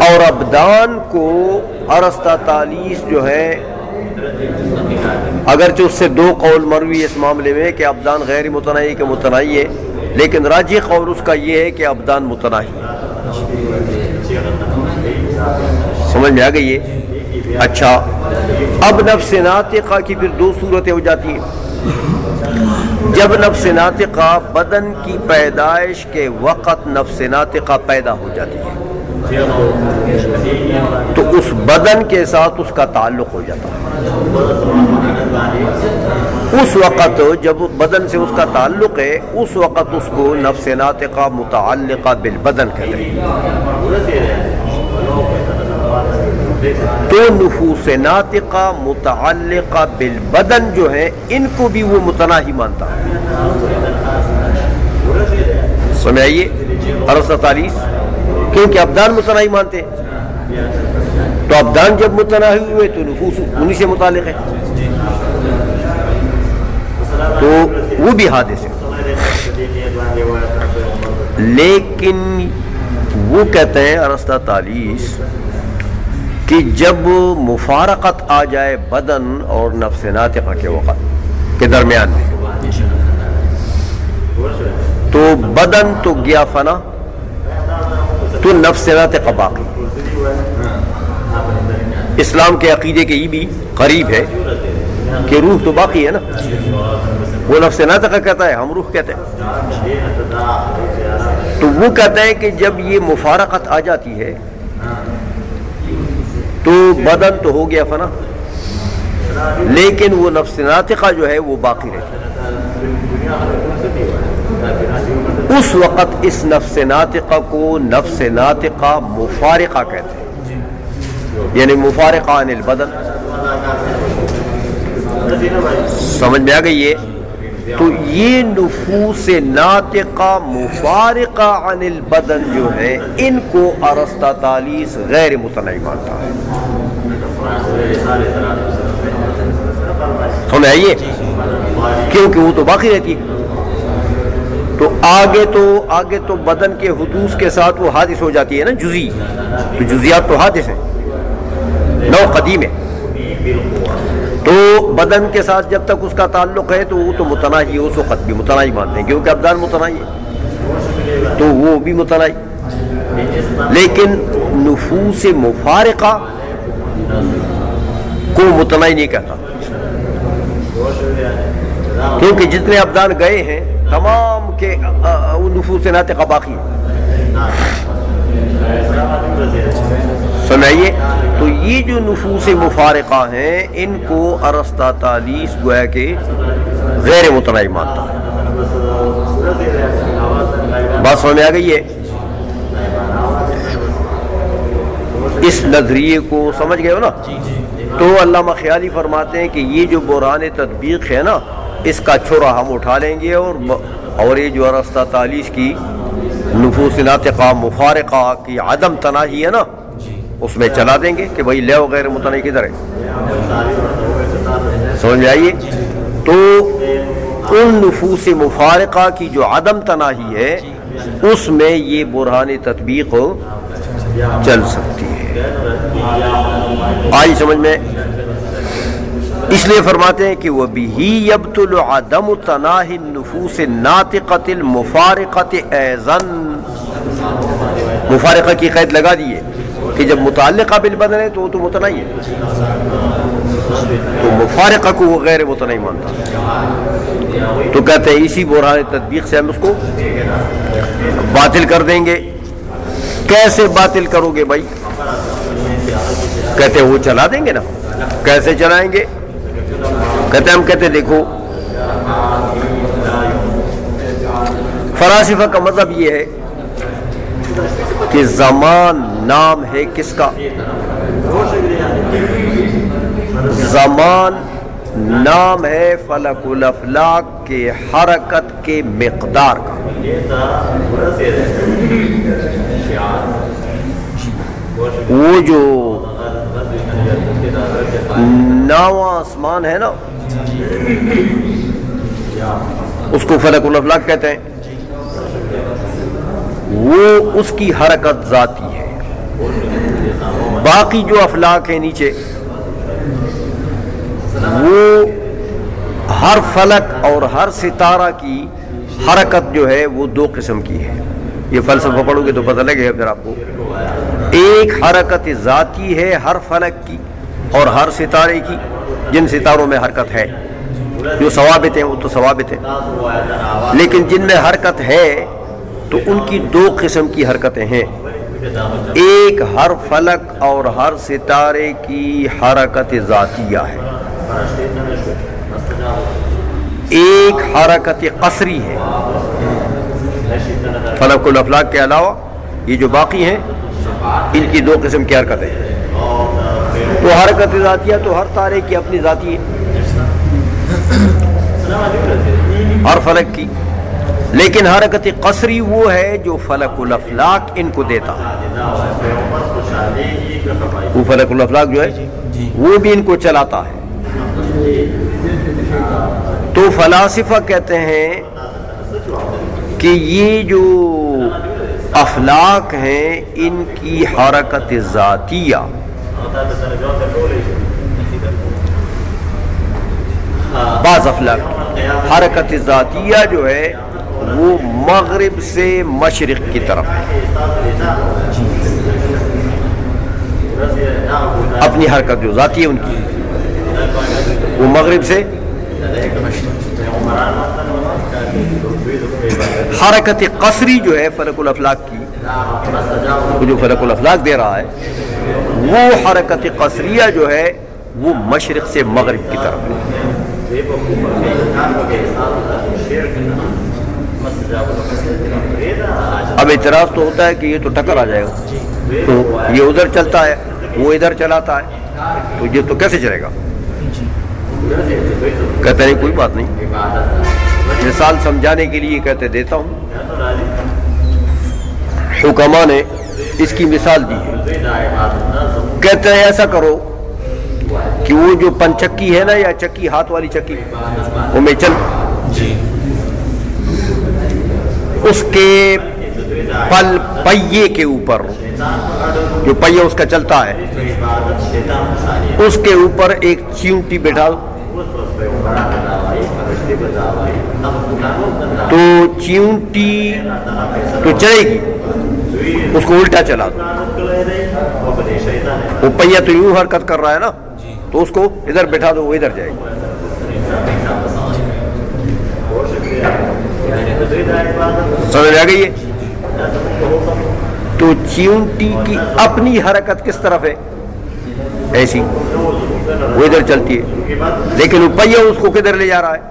اور ابدان کو ارسطاطالیس جو ہے، اگرچہ اس سے دو قول مروی اس معاملے میں کہ ابدان غیر متناہی کے متناہی ہے، لیکن راجح قول اس کا یہ ہے کہ ابدان متناہی ہے، سمجھ میں آ گئی ہے، اچھا، اب نفس ناطقہ کی پھر دو صورتیں ہو جاتی ہیں۔ جب نفس ناطقہ بدن کی پیدائش کے وقت نفس ناطقہ پیدا ہو جاتی ہے تو اس بدن کے ساتھ اس کا تعلق ہو جاتا ہے۔ اس وقت جب بدن سے اس کا تعلق ہے اس وقت اس کو نفس ناطقہ متعلقہ بالبدن کہتے ہیں۔ تو نفوس ناطقہ متعلقہ بالبدن جو ہے ان کو بھی وہ متناہی مانتا ہے۔ سمجھائیے عرض تعلیس، کیونکہ ابدان متناہی مانتے ہیں، تو ابدان جب متناہی ہوئے تو نفوس انہی سے متعلق ہے، تو وہ بھی حادث ہے۔ لیکن وہ کہتے ہیں ارسطا تالیس کہ جب مفارقت آ جائے بدن اور نفس ناطقہ کے وقت کے درمیان میں، تو بدن تو گیا فنا، تو نفس ناطقہ باقی۔ اسلام کے عقیدے کے یہ بھی قریب ہے کہ روح تو باقی ہے نا، وہ نفس ناطقہ کہتا ہے، ہم روح کہتے ہیں۔ تو وہ کہتا ہے کہ جب یہ مفارقت آ جاتی ہے تو بدن تو ہو گیا فنا، لیکن وہ نفس ناطقہ جو ہے وہ باقی رہتی ہے۔ اس وقت اس نفس ناطقہ کو نفس ناطقہ مفارقہ کہتے ہیں، یعنی مفارقہ عن البدن۔ سمجھ میں آ گئی ہے؟ تو یہ نفوس ناطقہ مفارقہ عن البدن جو ہے ان کو ارسطا تالیس غیر متناہی مانتا ہے۔ سمجھ آئیے؟ کیونکہ وہ تو باقی رہتی ہے، تو آگے تو بدن کے حدوث کے ساتھ وہ حادث ہو جاتی ہے نا، جزئی، تو جزیات تو حادث ہیں، نو قدیم ہے۔ تو بدن کے ساتھ جب تک اس کا تعلق ہے تو وہ تو متناہی ہے، اس وقت بھی متناہی مانتے ہیں، کیونکہ ابدان متناہی ہے تو وہ بھی متناہی۔ لیکن نفوس مفارقہ کو متناہی نہیں کہتا، کیونکہ جتنے ابدان گئے ہیں تمام کے نفوس ناطقہ باقی ہے۔ سنائیے، تو یہ جو نفوس مفارقہ ہیں ان کو ارسطا تالیس گویا کہ غیر متناہی مانتا ہے۔ بات سمجھ میں آ گئی ہے؟ اس نظریے کو سمجھ گئے ہو نا؟ تو علامہ خیالی فرماتے ہیں کہ یہ جو بحران تطبیق ہے نا، اس کا چھرا ہم اٹھا لیں گے اور یہ جو ارسطا تالیس کی نفوس ناطقہ مفارقہ کی عدم تناہی ہے نا، اس میں چلا دیں گے کہ بھائی لے غیر متناہی کدھر ہے۔ سمجھ آئیے؟ تو ان نفوس مفارقہ کی جو عدم تناہی ہے اس میں یہ برہان تطبیق چل سکتی ہے۔ آئی سمجھ میں؟ اس لیے فرماتے ہیں کہ وَبِهِ يَبْطُلُ عَدَمُ تَنَاهِ النُّفُوسِ النَّاطِقَةِ الْمُفَارِقَةِ أَيْضًا، مفارقہ کی قید لگا دیے کہ جب متعلقہ بالبدن ہے تو وہ تو متناہی ہے، تو مفارقہ کو وہ غیر متناہی مانتا، تو کہتے ہیں اسی برہان تطبیق سے ہم اس کو باطل کر دیں گے۔ کیسے باطل کرو گے بھائی؟ کہتے ہیں وہ چلا دیں گے نا۔ کیسے چلائیں گے؟ کہتے ہم کہتے دیکھو فلاسفہ کا مذہب یہ ہے کہ زمان نام ہے کس کا؟ زمان نام ہے فلک الافلاک کے حرکت کے مقدار کا۔ وہ جو نواں آسمان ہے نا اس کو فلک الافلاک کہتے ہیں، وہ اس کی حرکت ذاتی ہے۔ باقی جو افلاک ہیں نیچے وہ ہر فلک اور ہر ستارہ کی حرکت جو ہے وہ دو قسم کی ہے۔ یہ فلسفہ پڑھو گے تو پتہ لگے گا پھر آپ کو۔ ایک حرکت ذاتی ہے ہر فلک کی، اور ہر ستارے کی جن ستاروں میں حرکت ہے، جو ثوابت ہیں وہ تو ثوابت ہیں، لیکن جن میں حرکت ہے تو ان کی دو قسم کی حرکتیں ہیں، ایک ہر فلک اور ہر ستارے کی حرکت ذاتیہ ہے، ایک حرکت قصری ہے۔ فلک الافلاک کے علاوہ یہ جو باقی ہیں ان کی دو قسم کی حرکتیں ہیں۔ تو حرکت ذاتیہ تو ہر تارے کی اپنی ذاتی ہے، ہر فلک کی، لیکن حرکت قصری وہ ہے جو فلک الافلاک ان کو دیتا ہے، وہ فلک الافلاک جو ہے وہ بھی ان کو چلاتا ہے۔ تو فلاسفہ کہتے ہیں کہ یہ جو افلاک ہیں ان کی حرکت ذاتیہ بعض افلاک حرکت ذاتیہ جو ہے وہ مغرب سے مشرق کی طرف ہے، اپنی حرکت جو ذاتی ہے ان کی وہ مغرب سے۔ حرکت قصری جو ہے فلک الافلاک کی، وہ جو فلک الافلاک دے رہا ہے وہ حرکت قصریہ جو ہے وہ مشرق سے مغرب کی طرف ہے۔ اب اعتراض تو ہوتا ہے کہ یہ تو ٹکر آ جائے گا، تو یہ ادھر چلتا ہے وہ ادھر چلاتا ہے، تو یہ تو کیسے چلے گا؟ کہتے ہیں کوئی بات نہیں، مثال سمجھانے کے لیے کہتے دیتا ہوں۔ حکما نے اس کی مثال دی ہے، کہتے ہیں ایسا کرو کہ وہ جو پنچکی ہے نا یا چکی، ہاتھ والی چکی، وہ میں چل اس کے پہیے کے اوپر، جو پہیہ اس کا چلتا ہے اس کے اوپر ایک چیونٹی بٹھا دو، تو چیونٹی تو چلے گی، اس کو الٹا چلا دو، وہ پہیہ تو یوں حرکت کر رہا ہے نا، تو اس کو ادھر بٹھا دو، وہ ادھر جائے گی۔ سمجھ آ گئی ہے؟ تو چیونٹی کی اپنی حرکت کس طرف ہے؟ ایسی، وہ ادھر چلتی ہے، لیکن وہ پہیہ اس کو کدھر لے جا رہا ہے؟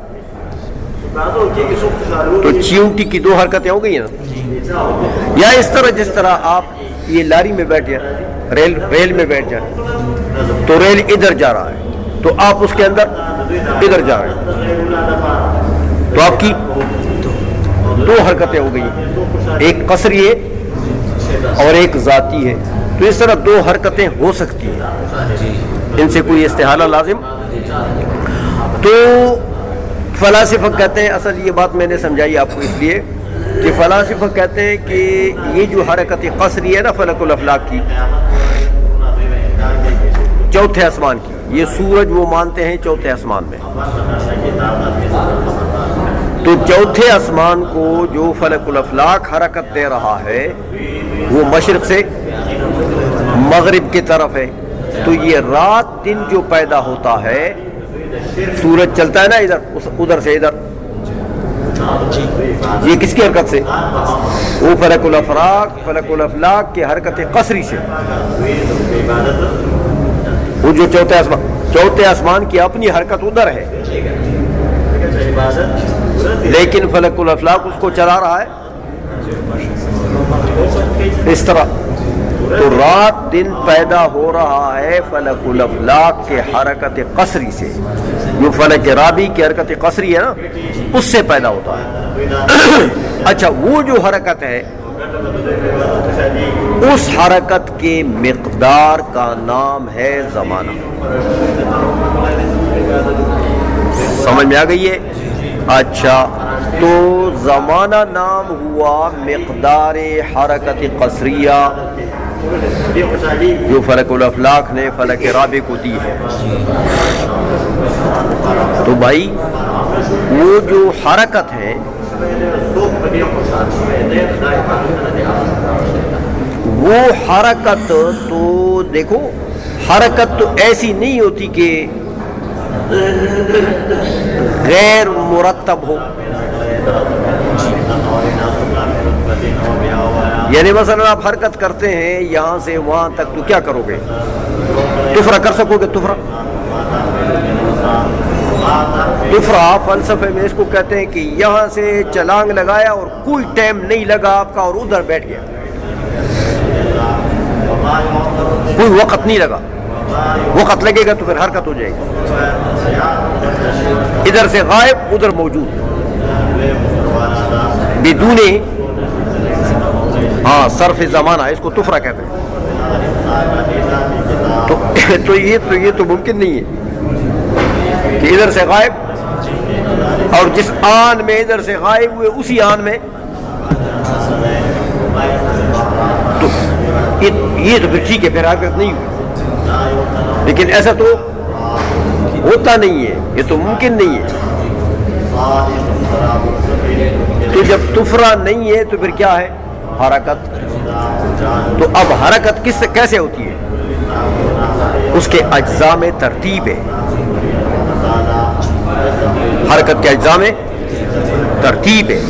تو چیونٹی کی دو حرکتیں ہو گئی نا۔ یا اس طرح جس طرح آپ یہ لاری میں بیٹھ جائیں، ریل میں بیٹھ جائیں، تو ریل ادھر جا رہا ہے تو آپ اس کے اندر ادھر جا رہے ہیں، تو آپ کی دو حرکتیں ہو گئی، ایک قصری ہے اور ایک ذاتی ہے۔ تو اس طرح دو حرکتیں ہو سکتی ہیں، ان سے کوئی استحالہ لازم۔ تو فلاسفہ کہتے ہیں، اصل یہ بات میں نے سمجھائی آپ کو اس لیے کہ فلاسفہ کہتے ہیں کہ یہ جو حرکت قصری ہے نا فلک الافلاک کی، چوتھے آسمان کی، یہ سورج وہ مانتے ہیں چوتھے آسمان میں، تو چوتھے آسمان کو جو فلک الافلاک حرکت دے رہا ہے وہ مشرق سے مغرب کی طرف ہے۔ تو یہ رات دن جو پیدا ہوتا ہے، سورج چلتا ہے نا ادھر سے ادھر، یہ کس کی حرکت سے؟ وہ فلک الافلاک کی حرکت قصری سے۔ وہ جو چوتھے آسمان کی اپنی حرکت ادھر ہے، لیکن فلک الافلاک اس کو چلا رہا ہے اس طرح۔ تو رات دن پیدا ہو رہا ہے فلک الافلاک کے حرکت قصری سے، جو فلک رابی کی حرکت قصری ہے نا اس سے پیدا ہوتا ہے۔ اچھا، وہ جو حرکت ہے اس حرکت کے مقدار کا نام ہے زمانہ۔ سمجھ میں آ گئی ہے؟ اچھا، تو زمانہ نام ہوا مقدار حرکت قصریہ جو فلک الافلاک نے فلک رابع کو دی ہے۔ تو بھائی وہ جو حرکت ہے وہ حرکت، تو دیکھو حرکت تو ایسی نہیں ہوتی کہ غیر مرتب ہو. یعنی مثلا آپ حرکت کرتے ہیں یہاں سے وہاں تک تو کیا کرو گے؟ تفرہ کر سکو گے؟ تفرہ فلسفے میں اس کو کہتے ہیں کہ یہاں سے چھلانگ لگایا اور کوئی ٹائم نہیں لگا آپ کا اور ادھر بیٹھ گیا, کوئی وقت نہیں لگا. وقت لگے گا تو پھر حرکت ہو جائے گی. ادھر سے غائب ادھر موجود بدون صرف زمانہ, اس کو تفرہ کہتے ہیں. تو یہ تو ممکن نہیں ہے کہ ادھر سے غائب اور جس آن میں ادھر سے غائب ہوئے اسی آن میں, تو یہ تو پھر ٹھیک ہے, پھر حرکت نہیں ہوئی. لیکن ایسا تو ہوتا نہیں ہے, یہ تو ممکن نہیں ہے. تو جب تفرہ نہیں ہے تو پھر کیا ہے؟ حرکت. تو اب حرکت کیسے ہوتی ہے؟ اس کے اجزاء میں ترتیب ہے. حرکت کے اجزاء میں ترتیب ہے.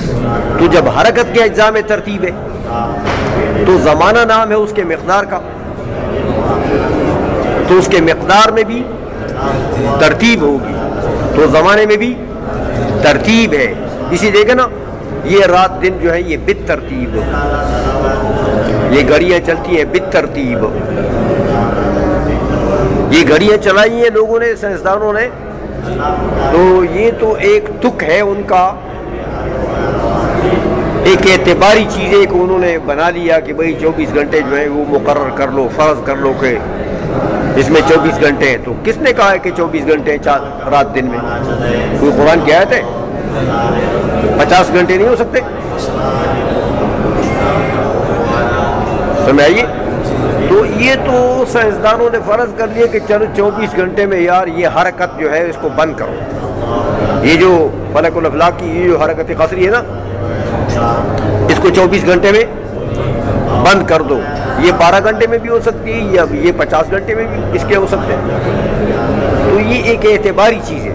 تو جب حرکت کے اجزاء میں ترتیب ہے تو زمانہ نام ہے اس کے مقدار کا, تو اس کے مقدار میں بھی ترتیب ہوگی, تو زمانے میں بھی ترتیب ہے. اسی دیکھیں نا, یہ رات دن جو ہے یہ بالترتیب, یہ گھڑیاں چلتی ہیں بالترتیب. یہ گھڑیاں چلائی ہیں لوگوں نے, سائنسدانوں نے, تو یہ تو ایک تک ہے ان کا, ایک اعتباری چیز ہے کہ انہوں نے بنا لیا کہ بھئی 24 گھنٹے جو ہے وہ مقرر کر لو, فرض کر لو کہ اس میں 24 گھنٹے ہیں. تو کس نے کہا ہے کہ 24 گھنٹے ہیں رات دن میں؟ کوئی قرآن کی آیت ہے؟ 50 گھنٹے نہیں ہو سکتے؟ سمجھائیے. تو یہ تو سائنسدانوں نے فرض کر لیا کہ چلو 24 گھنٹے میں یار یہ حرکت جو ہے اس کو بند کرو. یہ جو فلک الافلاک کی یہ جو حرکت قصری ہے نا, اس کو 24 گھنٹے میں بند کر دو. یہ 12 گھنٹے میں بھی ہو سکتی ہے, یا یہ 50 گھنٹے میں بھی اس کے ہو سکتے ہیں. تو یہ ایک اعتباری چیز ہے,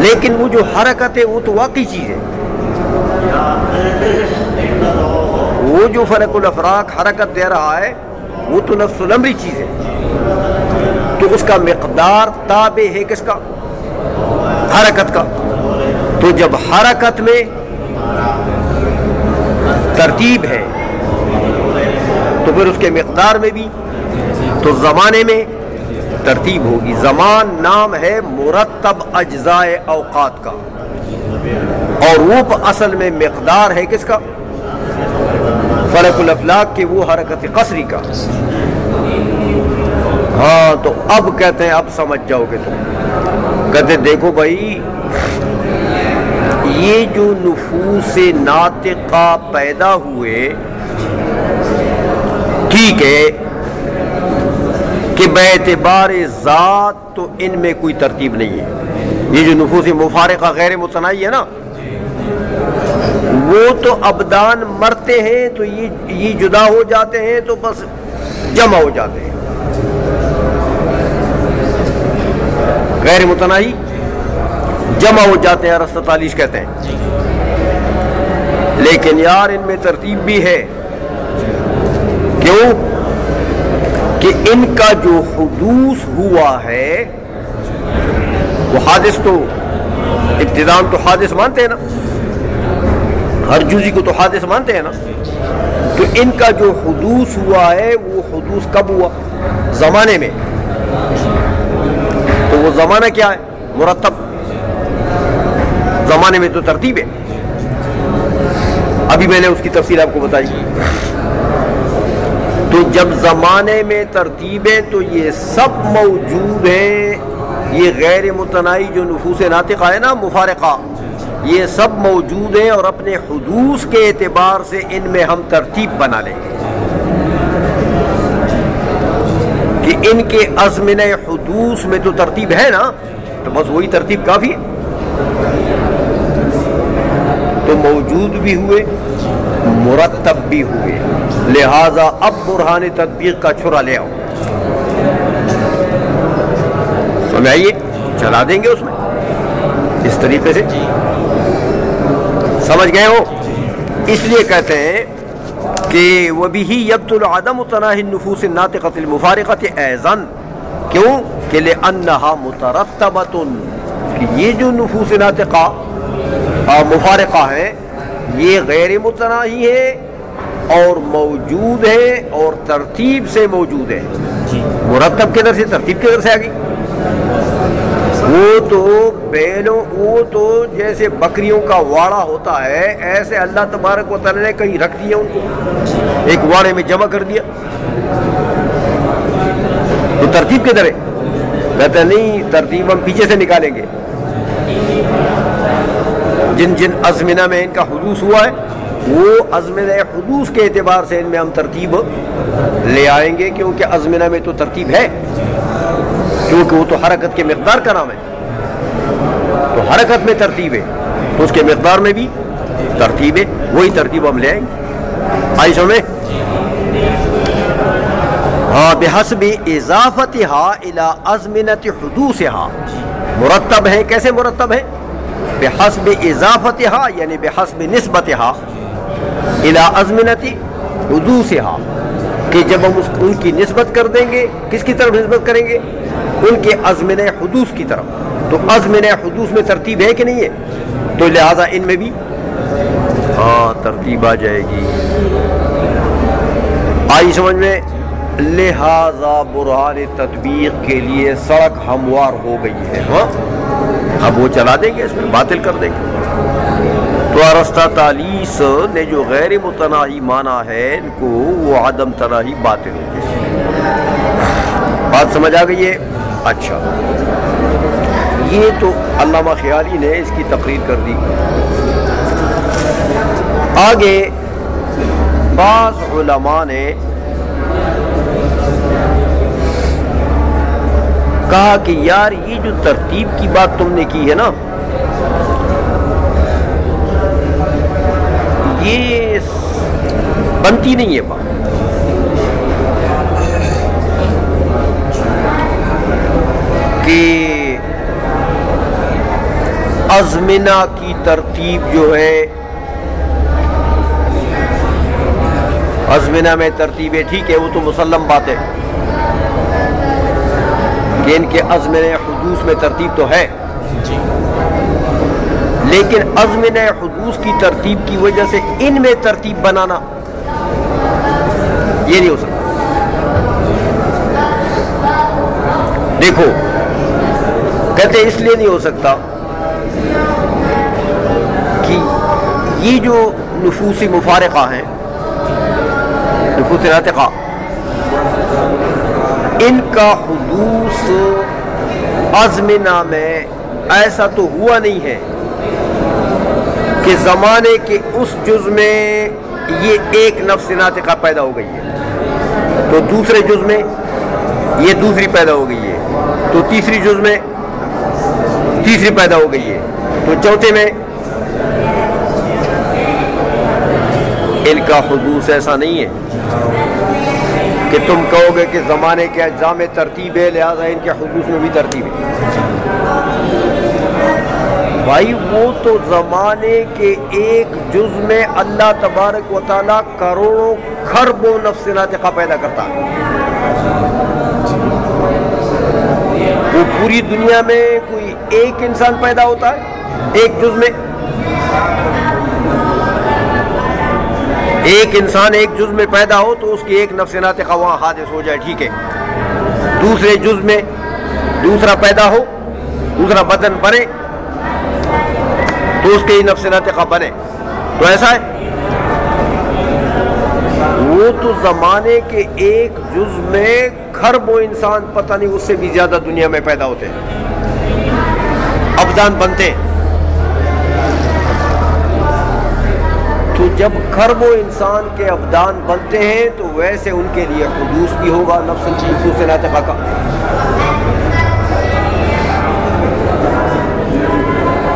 لیکن وہ جو حرکت ہے وہ تو واقعی چیز ہے. وہ جو فلک الافراق حرکت دے رہا ہے وہ تو نفس الامری چیز ہے. تو اس کا مقدار تابع ہے کس کا؟ حرکت کا. تو جب حرکت میں ترتیب ہے تو پھر اس کے مقدار میں بھی, تو زمانے میں ترتیب ہوگی. زمان نام ہے مرتب اجزاء اوقات کا, اور وہ اصل میں مقدار ہے کس کا؟ فلک الافلاک کے وہ حرکت قصری کا. ہاں تو اب کہتے ہیں, اب سمجھ جاؤ گے تم. کہتے ہیں دیکھو بھائی, یہ جو نفوس ناطقہ پیدا ہوئے, ٹھیک ہے کہ باعتبار ذات تو ان میں کوئی ترتیب نہیں ہے. یہ جو نفوس مفارقہ غیر متناہی ہے نا, وہ تو ابدان مرتے ہیں تو یہ جدا ہو جاتے ہیں تو بس جمع ہو جاتے ہیں. غیر متناہی جمع ہو جاتے ہیں, ارسطو تالیش کہتے ہیں. لیکن یار ان میں ترتیب بھی ہے. کیوں؟ کہ ان کا جو حدوث ہوا ہے وہ حادث, تو ابتداءً تو حادث مانتے ہیں نا, ہر جزئی کو تو حادث مانتے ہیں نا. تو ان کا جو حدوث ہوا ہے وہ حدوث کب ہوا؟ زمانے میں. تو وہ زمانہ کیا ہے؟ مرتب. زمانے میں تو ترتیب ہے. ابھی میں نے اس کی تفصیل آپ کو بتائی. تو جب زمانے میں ترتیب ہے تو یہ سب موجود ہیں. یہ غیر متناہی جو نفوس ناطقہ ہے نا, مفارقہ, یہ سب موجود ہیں, اور اپنے حدوث کے اعتبار سے ان میں ہم ترتیب بنا لیں گے کہ ان کے ازمنہ حدوث میں تو ترتیب ہے نا, تو بس وہی ترتیب کافی ہے. تو موجود بھی ہوئے, مرتب بھی ہوئے, لہذا اب برہان تطبیق کا چھرا لے آؤ. سمجھ آئیے، چلا دیں گے اس میں اس طریقے سے، سمجھ گئے ہو؟ اس لیے کہتے ہیں کہ وَبِهِ يَبْطُلُ عَدَمُ تَنَاهِ النُّفُوسِ النَّاطِقَةِ الْمُفَارِقَةِ أَيْضًا، کیوں کہ لِأَنَّهَا مُتَرَتَّبَةٌ، کہ یہ جو نفوس ناطقہ مفارقہ ہیں یہ غیر متناہی ہے اور موجود ہے اور ترتیب سے موجود ہے. مرتب کے در سے ترتیب کے در سے آگئی. وہ تو بیلوں، وہ تو جیسے بکریوں کا واڑا ہوتا ہے ایسے اللہ تبارک و تعالی نے کہیں رکھ دیا، ان کو ایک واڑے میں جمع کر دیا، تو ترتیب کے در ہے. کہتے نہیں ترتیب ہم پیچھے سے نکالیں گے. جن جن ازمنہ میں ان کا حدوث ہوا ہے وہ ازمنہ حدوث کے اعتبار سے ان میں ہم ترتیب لے آئیں گے، کیونکہ ازمنہ میں تو ترتیب ہے، کیونکہ وہ تو حرکت کے مقدار کا نام ہے، تو حرکت میں ترتیب ہے تو اس کے مقدار میں بھی ترتیب ہے، وہی ترتیب ہم لے آئیں گے. آئی سمجھ؟ ہاں، بحسب اضافتها الى ازمنة حدوثها، مرتب ہے. کیسے مرتب ہے؟ بحسب اضافتها یعنی بحسب نسبتها الى ازمنة حدوثها، کہ جب ہم ان کی نسبت کر دیں گے، کس کی طرف نسبت کریں گے؟ ان کے ازمنہ حدوث کی طرف. تو ازمنہ حدوث میں ترتیب ہے کہ نہیں ہے؟ تو لہذا ان میں بھی ترتیب آ جائے گی. آئی سمجھ میں؟ لہذا برہان تطبیق کے لیے سڑک ہموار ہو گئی ہے. ہاں، اب وہ چلا دیں گے، اس میں باطل کر دیں گے. تو ارسطا تالیس نے جو غیر متناہی مانا ہے ان کو، وہ عدم تناہی باطل ہو گئی. بات سمجھ آ گئی ہے؟ اچھا، یہ تو علامہ خیالی نے اس کی تقریر کر دی. آگے بعض علماء نے کہا کہ یار یہ جو ترتیب کی بات تم نے کی ہے نا، یہ بنتی نہیں ہے بات. کہ ازمنہ کی ترتیب جو ہے، ازمنہ میں ترتیب ہے، ٹھیک ہے، وہ تو مسلم بات ہے کہ ان کے ازمنہ حدوث میں ترتیب تو ہے، لیکن ازمنہ حدوث کی ترتیب کی وجہ سے ان میں ترتیب بنانا یہ نہیں ہو سکتا. دیکھو کہتے اس لیے نہیں ہو سکتا کہ یہ جو نفوس مفارقہ ہیں، نفوس ناطقہ، ان کا حدوث ازمنہ میں ایسا تو ہوا نہیں ہے کہ زمانے کے اس جز میں یہ ایک نفس ناطقہ پیدا ہو گئی ہے تو دوسرے جز میں یہ دوسری پیدا ہو گئی ہے، تو تیسری جز میں تیسری پیدا ہو گئی ہے، تو چوتھے میں. ان کا حدوث ایسا نہیں ہے کہ تم کہو گے کہ زمانے کے اجزاء میں ترتیب ہے لہذا ان کے حدوث میں بھی ترتیب ہے. بھائی وہ تو زمانے کے ایک جز میں اللہ تبارک و تعالیٰ کروڑوں خربوں نفس ناطقہ پیدا کرتا ہے. وہ پوری دنیا میں کوئی ایک انسان پیدا ہوتا ہے ایک جز میں، ایک انسان ایک جز میں پیدا ہو تو اس کی ایک نفس ناطقہ وہاں حادث ہو جائے، ٹھیک ہے. دوسرے جز میں دوسرا پیدا ہو، دوسرا بدن بنے تو اس کے ہی نفس ناطقہ بنے، تو ایسا ہے. وہ تو زمانے کے ایک جز میں خربوں انسان پتہ نہیں اس سے بھی زیادہ دنیا میں پیدا ہوتے ہیں، ابدان بنتے ہیں. تو جب خربوں انسان کے ابدان بنتے ہیں تو ویسے ان کے لیے حدوث بھی ہوگا نفس ناطقہ کا.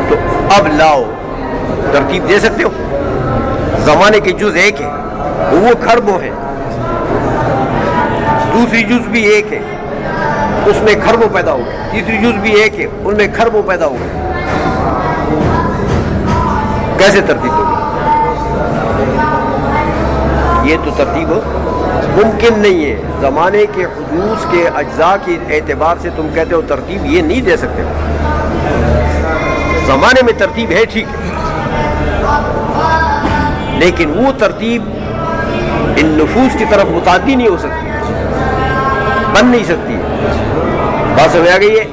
تو اب لاؤ ترتیب دے سکتے ہو. زمانے کے جز ایک ہے وہ خربوں ہیں، دوسری جز بھی ایک ہے، اس میں کھربوں پیدا ہو گئے، تیسری جز بھی ایک ہے، ان میں کھربوں پیدا ہو گئے، کیسے ترتیب ہوگی؟ یہ تو ترتیب ممکن نہیں ہے. زمانے کے حدوث کے اجزاء کے اعتبار سے تم کہتے ہو ترتیب یہ نہیں دے سکتے. زمانے میں ترتیب ہے ٹھیک ہے، لیکن وہ ترتیب ان نفوس کی طرف متعدی نہیں ہو سکتی، بن نہیں سکتی. بات سمجھ آ گئی ہے؟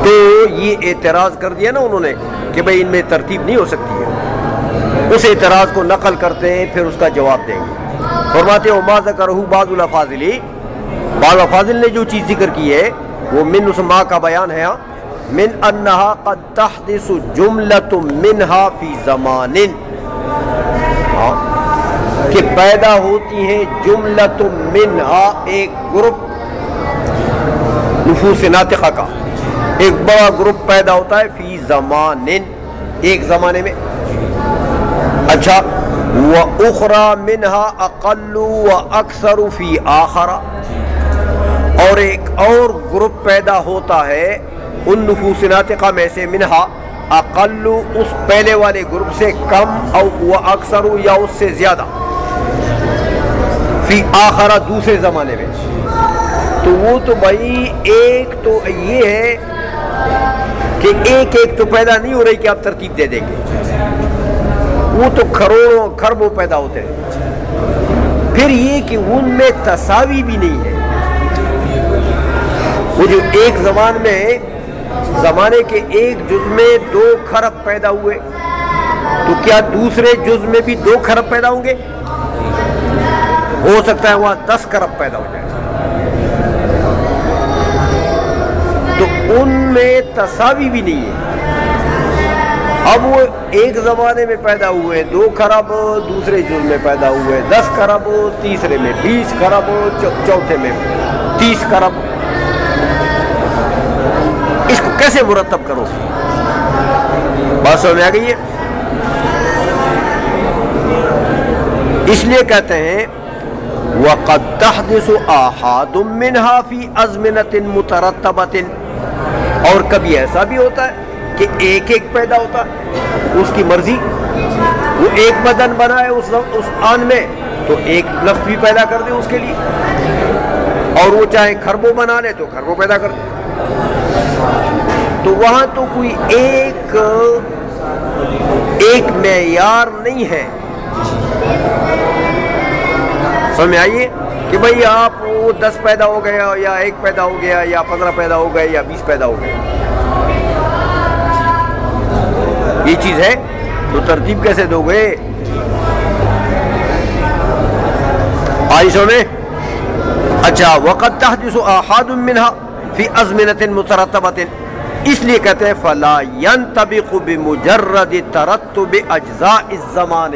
تو یہ اعتراض کر دیا نا انہوں نے کہ بھئی ان میں ترتیب نہیں ہو سکتی ہے. اس اعتراض کو نقل کرتے ہیں، پھر اس کا جواب دیں گے. فرماتے ہیں ما ذکرہ بعض الافاضل، بعض افاضل نے جو چیز ذکر کی ہے وہ من اس ما کا بیان ہے، من انہا قد تحدث جملۃ منہا فی زمان، کہ پیدا ہوتی ہیں جملۃ منہا، ایک گروپ نفوس ناطقہ کا ایک بڑا گروپ پیدا ہوتا ہے، فی زمان، ایک زمانے میں. اچھا، وَأُخْرَى مِنْهَا أَقَلُّ وَأَكْثَرُ فِي آخَرَ، اور ایک اور گروپ پیدا ہوتا ہے ان نفوس ناطقہ میں سے، منہا اقل، اس پہلے والے گروپ سے کم، او وَأَكْثَرُ، یا اس سے زیادہ، فی آخرہ، دوسرے زمانے میں. تو وہ تو بھائی ایک تو یہ ہے کہ ایک ایک تو پیدا نہیں ہو رہی کہ آپ ترتیب دے دیں گے، وہ تو کروڑوں کھربوں پیدا ہوتے ہیں. پھر یہ کہ ان میں تساوی بھی نہیں ہے. وہ جو ایک زمانے کے ایک جز میں 2 کھرب پیدا ہوئے، تو کیا دوسرے جز میں بھی 2 کھرب پیدا ہوں گے؟ ہو سکتا ہے وہاں 10 کھرب پیدا ہو جائے. تو ان میں تساوی بھی نہیں ہے. اب وہ ایک زمانے میں پیدا ہوئے 2 کھرب، دوسرے جز میں پیدا ہوئے 10 کھرب، تیسرے میں 20 کھرب، چوتھے میں 30 کھرب. اس کو کیسے مرتب کرو؟ بات سمجھ میں آ گئی ہے؟ اس لیے کہتے ہیں وَقَدْ تَحْدِثُ آحَادٌ مِّنْهَا فِي أَزْمِنَةٍ مُتَرَتَّبَةٍ، اور کبھی ایسا بھی ہوتا ہے کہ ایک ایک پیدا ہوتا ہے، اس کی مرضی. وہ ایک بدن بنا ہے اس آن میں، تو ایک لفظ بھی پیدا کر دے اس کے لیے، اور وہ چاہے کھربوں بنا لے تو کھربوں پیدا کر دے. تو وہاں تو کوئی ایک معیار نہیں ہے. سمجھ آئیے کہ بھئی آپ وہ 10 پیدا ہو گیا، یا 1 پیدا ہو گیا، یا 15 پیدا ہو گئے، یا 20 پیدا ہو گئے. یہ چیز ہے تو ترتیب کیسے دو گے؟ عائشہ میں اچھا وقد تحدث آحاد منها فی ازمنۃ مترتبۃ، اس لیے کہتے ہیں فلا ينطبق بمجرد ترتب اجزاء الزمان.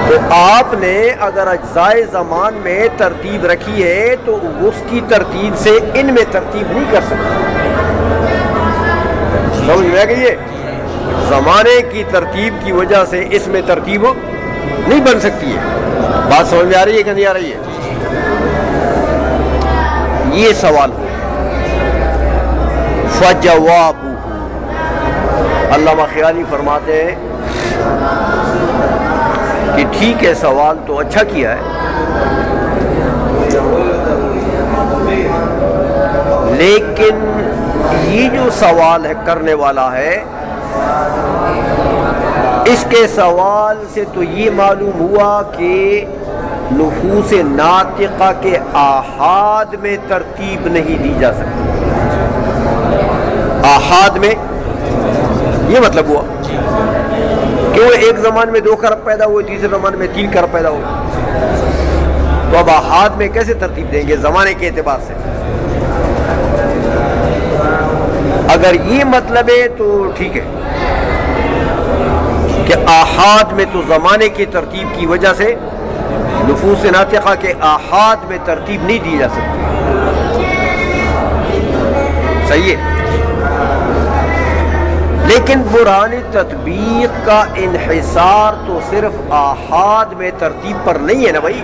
تو آپ نے اگر اجزاء زمان میں ترتیب رکھی ہے تو اس کی ترتیب سے ان میں ترتیب نہیں کر سکتے. سمجھ میں گئی ہے؟ زمانے کی ترتیب کی وجہ سے اس میں ترتیب نہیں بن سکتی ہے. بات سمجھ میں آ رہی ہے کہ نہیں آ رہی ہے؟ یہ سوال ہو. فجوابہ، علامہ خیالی فرماتے ہیں کہ ٹھیک ہے، سوال تو اچھا کیا ہے، لیکن یہ جو سوال ہے کرنے والا ہے، اس کے سوال سے تو یہ معلوم ہوا کہ نفوس ناطقہ کے آحاد میں ترتیب نہیں دی جا سکتی. آحاد میں یہ مطلب ہوا کہ وہ ایک زمان میں 2 کھرب پیدا ہوئے، تیسرے زمان میں 3 کھرب پیدا ہوئے. تو اب آحاد میں کیسے ترتیب دیں گے زمانے کے اعتبار سے؟ اگر یہ مطلب ہے تو ٹھیک ہے کہ آحاد میں تو زمانے کی ترتیب کی وجہ سے نفوس ناطقہ کے آحاد میں ترتیب نہیں دی جا سکتی. صحیح ہے، لیکن برہان تطبیق کا انحصار تو صرف آحاد میں ترتیب پر نہیں ہے نا بھائی.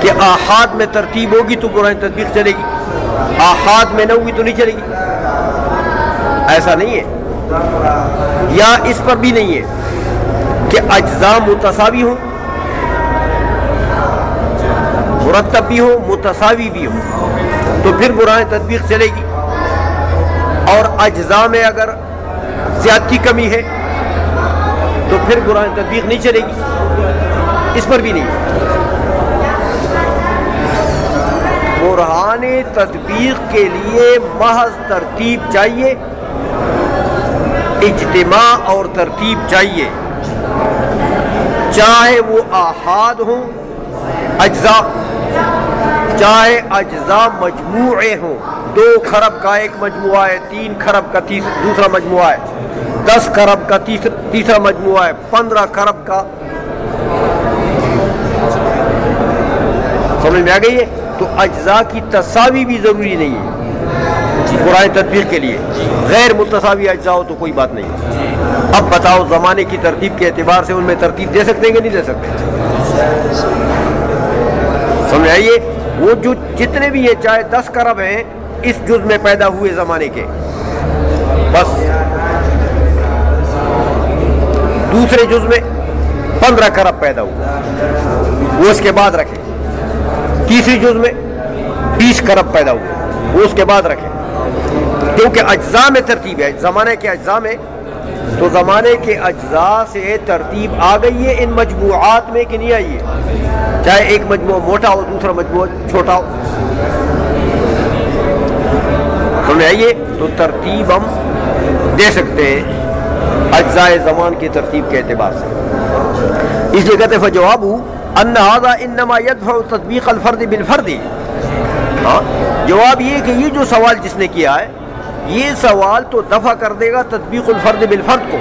کہ آحاد میں ترتیب ہوگی تو قرآن تطبیق چلے گی، آحاد میں نہ ہوگی تو نہیں چلے گی، ایسا نہیں ہے۔ یا اس پر بھی نہیں ہے کہ اجزاء متساوی ہوں، مرتب بھی ہو متساوی بھی ہو تو پھر قرآن تطبیق چلے گی، اور اجزاء میں اگر زیادتی کمی ہے تو پھر قرآن تطبیق نہیں چلے گی، اس پر بھی نہیں۔ قرآن تطبیق کے لیے محض ترتیب چاہیے، اجتماع اور ترتیب چاہیے، چاہے وہ آحاد ہوں اجزاء، چاہے اجزاء مجموعے ہوں، 2 خرب کا ایک مجموعہ ہے، 3 خرب کا دوسرا مجموعہ ہے، 10 خرب کا تیسرا مجموعہ ہے، 15 خرب کا، سمجھ میں آ گئی ہے؟ تو اجزاء کی تساوی بھی ضروری نہیں ہے قرآن تطبیق کے لیے، غیر متساوی اجزاء ہو تو کوئی بات نہیں۔ اب بتاؤ زمانے کی ترتیب کے اعتبار سے ان میں ترتیب دے سکتے ہیں کہ نہیں دے سکتے؟ سمجھ آئیے؟ وہ جو جتنے بھی ہیں چاہے 10 خرب ہیں اس جز میں پیدا ہوئے زمانے کے، بس دوسرے جز میں 15 خرب پیدا ہوا وہ اس کے بعد رکھیں، تیسری جز میں 20 خرب پیدا ہوئے وہ اس کے بعد رکھیں، کیونکہ اجزاء میں ترتیب ہے زمانے کے اجزاء میں، تو زمانے کے اجزاء سے ترتیب آ گئی ہے ان مجموعات میں کہ نہیں آئی ہے، چاہے ایک مجموعہ موٹا ہو دوسرا مجموعہ چھوٹا ہو، سمجھ آئیے؟ تو ترتیب ہم دے سکتے ہیں اجزاء زمان کی ترتیب کے اعتبار سے، اس لیے کہتے فجواب ان هذا انما يدفع تطبیق الفرد بالفرد۔ ہاں جواب یہ کہ یہ جو سوال جس نے کیا ہے یہ سوال تو دفع کر دے گا تطبیق الفرد بالفرد کو،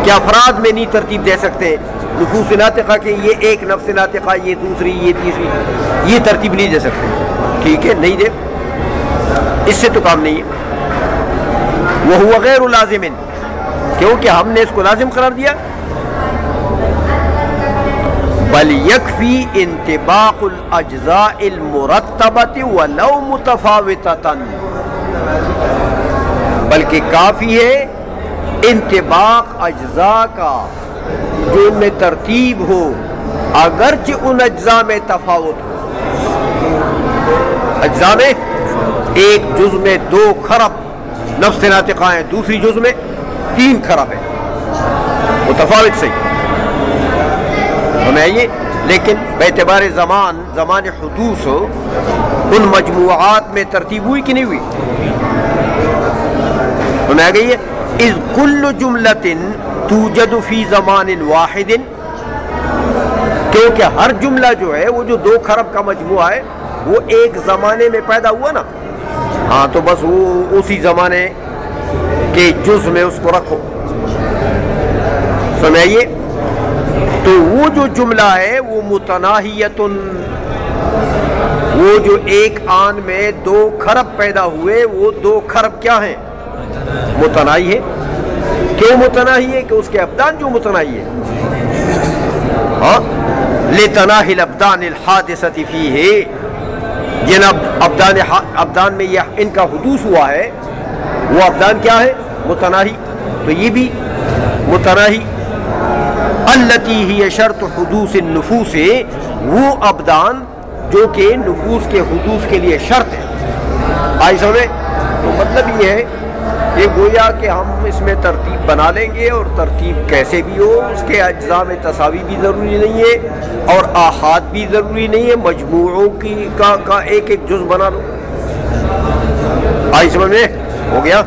کیا افراد میں نہیں ترتیب دے سکتے؟ نفوس ناطقہ کے یہ ایک نفس ناطقہ، یہ دوسری، یہ تیسری، یہ ترتیب نہیں دے سکتے، ٹھیک ہے نہیں دے، اس سے تو کام نہیں ہے۔ وہو غیر لازم، کیونکہ ہم نے اس کو لازم قرار دیا، بل یکفی انطباق الاجزاء المرتبۃ ولو متفاوتۃ، بلکہ کافی ہے انطباق اجزاء کا جو ان میں ترتیب ہو اگرچہ ان اجزاء میں تفاوت ہو، اجزاء میں ایک جز میں 2 خرب نفس ناطقہ ہیں، دوسری جز میں 3 خرب ہیں، متفاوت صحیح ہمیں آئیے، لیکن باعتبار زمان حدوث ان مجموعات میں ترتیب ہوئی کہ نہیں ہوئی؟ ہمیں آ گئی ہے اذ کل جملۃ توجد فی زمان واحد، کیونکہ ہر جملہ جو ہے وہ جو 2 خرب کا مجموعہ ہے وہ ایک زمانے میں پیدا ہوا نا، ہاں تو بس وہ اسی زمانے کے جز میں اس کو رکھو، سمجھئے؟ تو وہ جو جملہ ہے وہ متناہیتن، وہ جو ایک آن میں 2 خرب پیدا ہوئے وہ 2 خرب کیا ہیں؟ متناہی ہے۔ کیوں متناہی ہے؟ کہ اس کے ابدان جو متناہی ہے، ہاں لتناہی الابدان الحادثۃ فیہ، جن ابدان میں یہ ان کا حدوث ہوا ہے وہ ابدان کیا ہے؟ متناہی، تو یہ بھی متناہی۔ التی ہی شرط حدوث النفوس، وہ ابدان جو کہ نفوس کے حدوث کے لیے شرط ہے، آئی سمجھے؟ تو مطلب یہ ہے کہ گویا کہ ہم اس میں ترتیب بنا لیں گے، اور ترتیب کیسے بھی ہو اس کے اجزاء میں تساوی بھی ضروری نہیں ہے اور آحاد بھی ضروری نہیں ہے، مجموعوں کا ایک ایک جز بنا لو، آئی سمجھ میں؟ ہو گیا؟